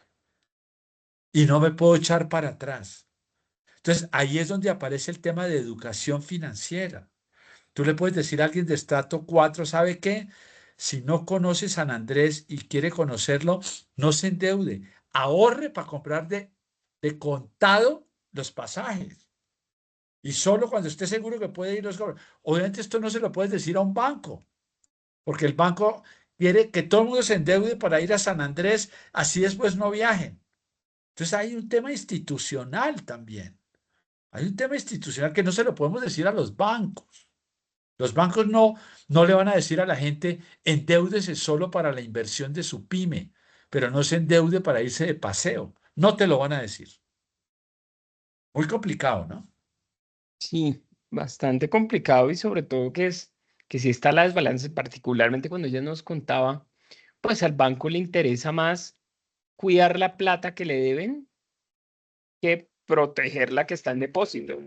y no me puedo echar para atrás. Entonces, ahí es donde aparece el tema de educación financiera. Tú le puedes decir a alguien de estrato 4, ¿sabe qué? Si no conoce San Andrés y quiere conocerlo, no se endeude. Ahorre para comprar de contado los pasajes. Y solo cuando esté seguro que puede ir los cobra. Obviamente esto no se lo puedes decir a un banco, porque el banco quiere que todo el mundo se endeude para ir a San Andrés, así después no viajen. Entonces hay un tema institucional también. Hay un tema institucional que no se lo podemos decir a los bancos. Los bancos no le van a decir a la gente, endeúdese solo para la inversión de su pyme, pero no se endeude para irse de paseo. No te lo van a decir. Muy complicado, ¿no? Sí, bastante complicado y sobre todo que sí está la desbalance, particularmente cuando ella nos contaba, pues al banco le interesa más cuidar la plata que le deben que proteger la que está en depósito.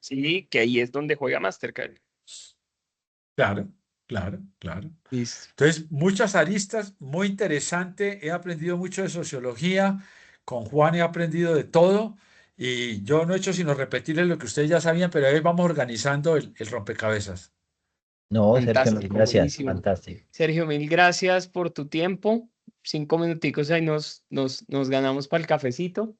Sí, que ahí es donde juega Mastercard. Claro, claro, claro. Listo. Entonces, muchas aristas, muy interesante. He aprendido mucho de sociología. Con Juan he aprendido de todo. Y yo no he hecho sino repetirles lo que ustedes ya sabían, pero ahí vamos organizando el rompecabezas. No, Sergio, mil Fantástico, gracias. buenísimo. Fantástico. Sergio, mil gracias por tu tiempo. 5 minuticos ahí nos ganamos para el cafecito.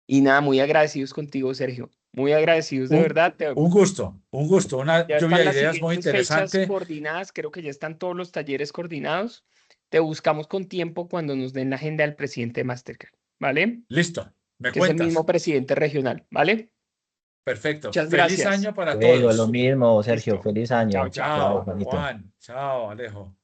Y nada, muy agradecidos contigo, Sergio. Muy agradecidos, de Un, verdad. un gusto, un gusto. Una Ya lluvia están de las ideas muy siguientes fechas interesante. coordinadas, creo que ya están todos los talleres coordinados. Te buscamos con tiempo cuando nos den la agenda del presidente de Mastercard, ¿vale? Listo, me Que es el mismo cuentas. presidente regional, ¿vale? Perfecto. Muchas Feliz gracias. año para Luego, lo todos. mismo, Sergio. Listo. Feliz Chao, año. chao. Chao, Chao, Juanito. Juan. Chao, Alejo.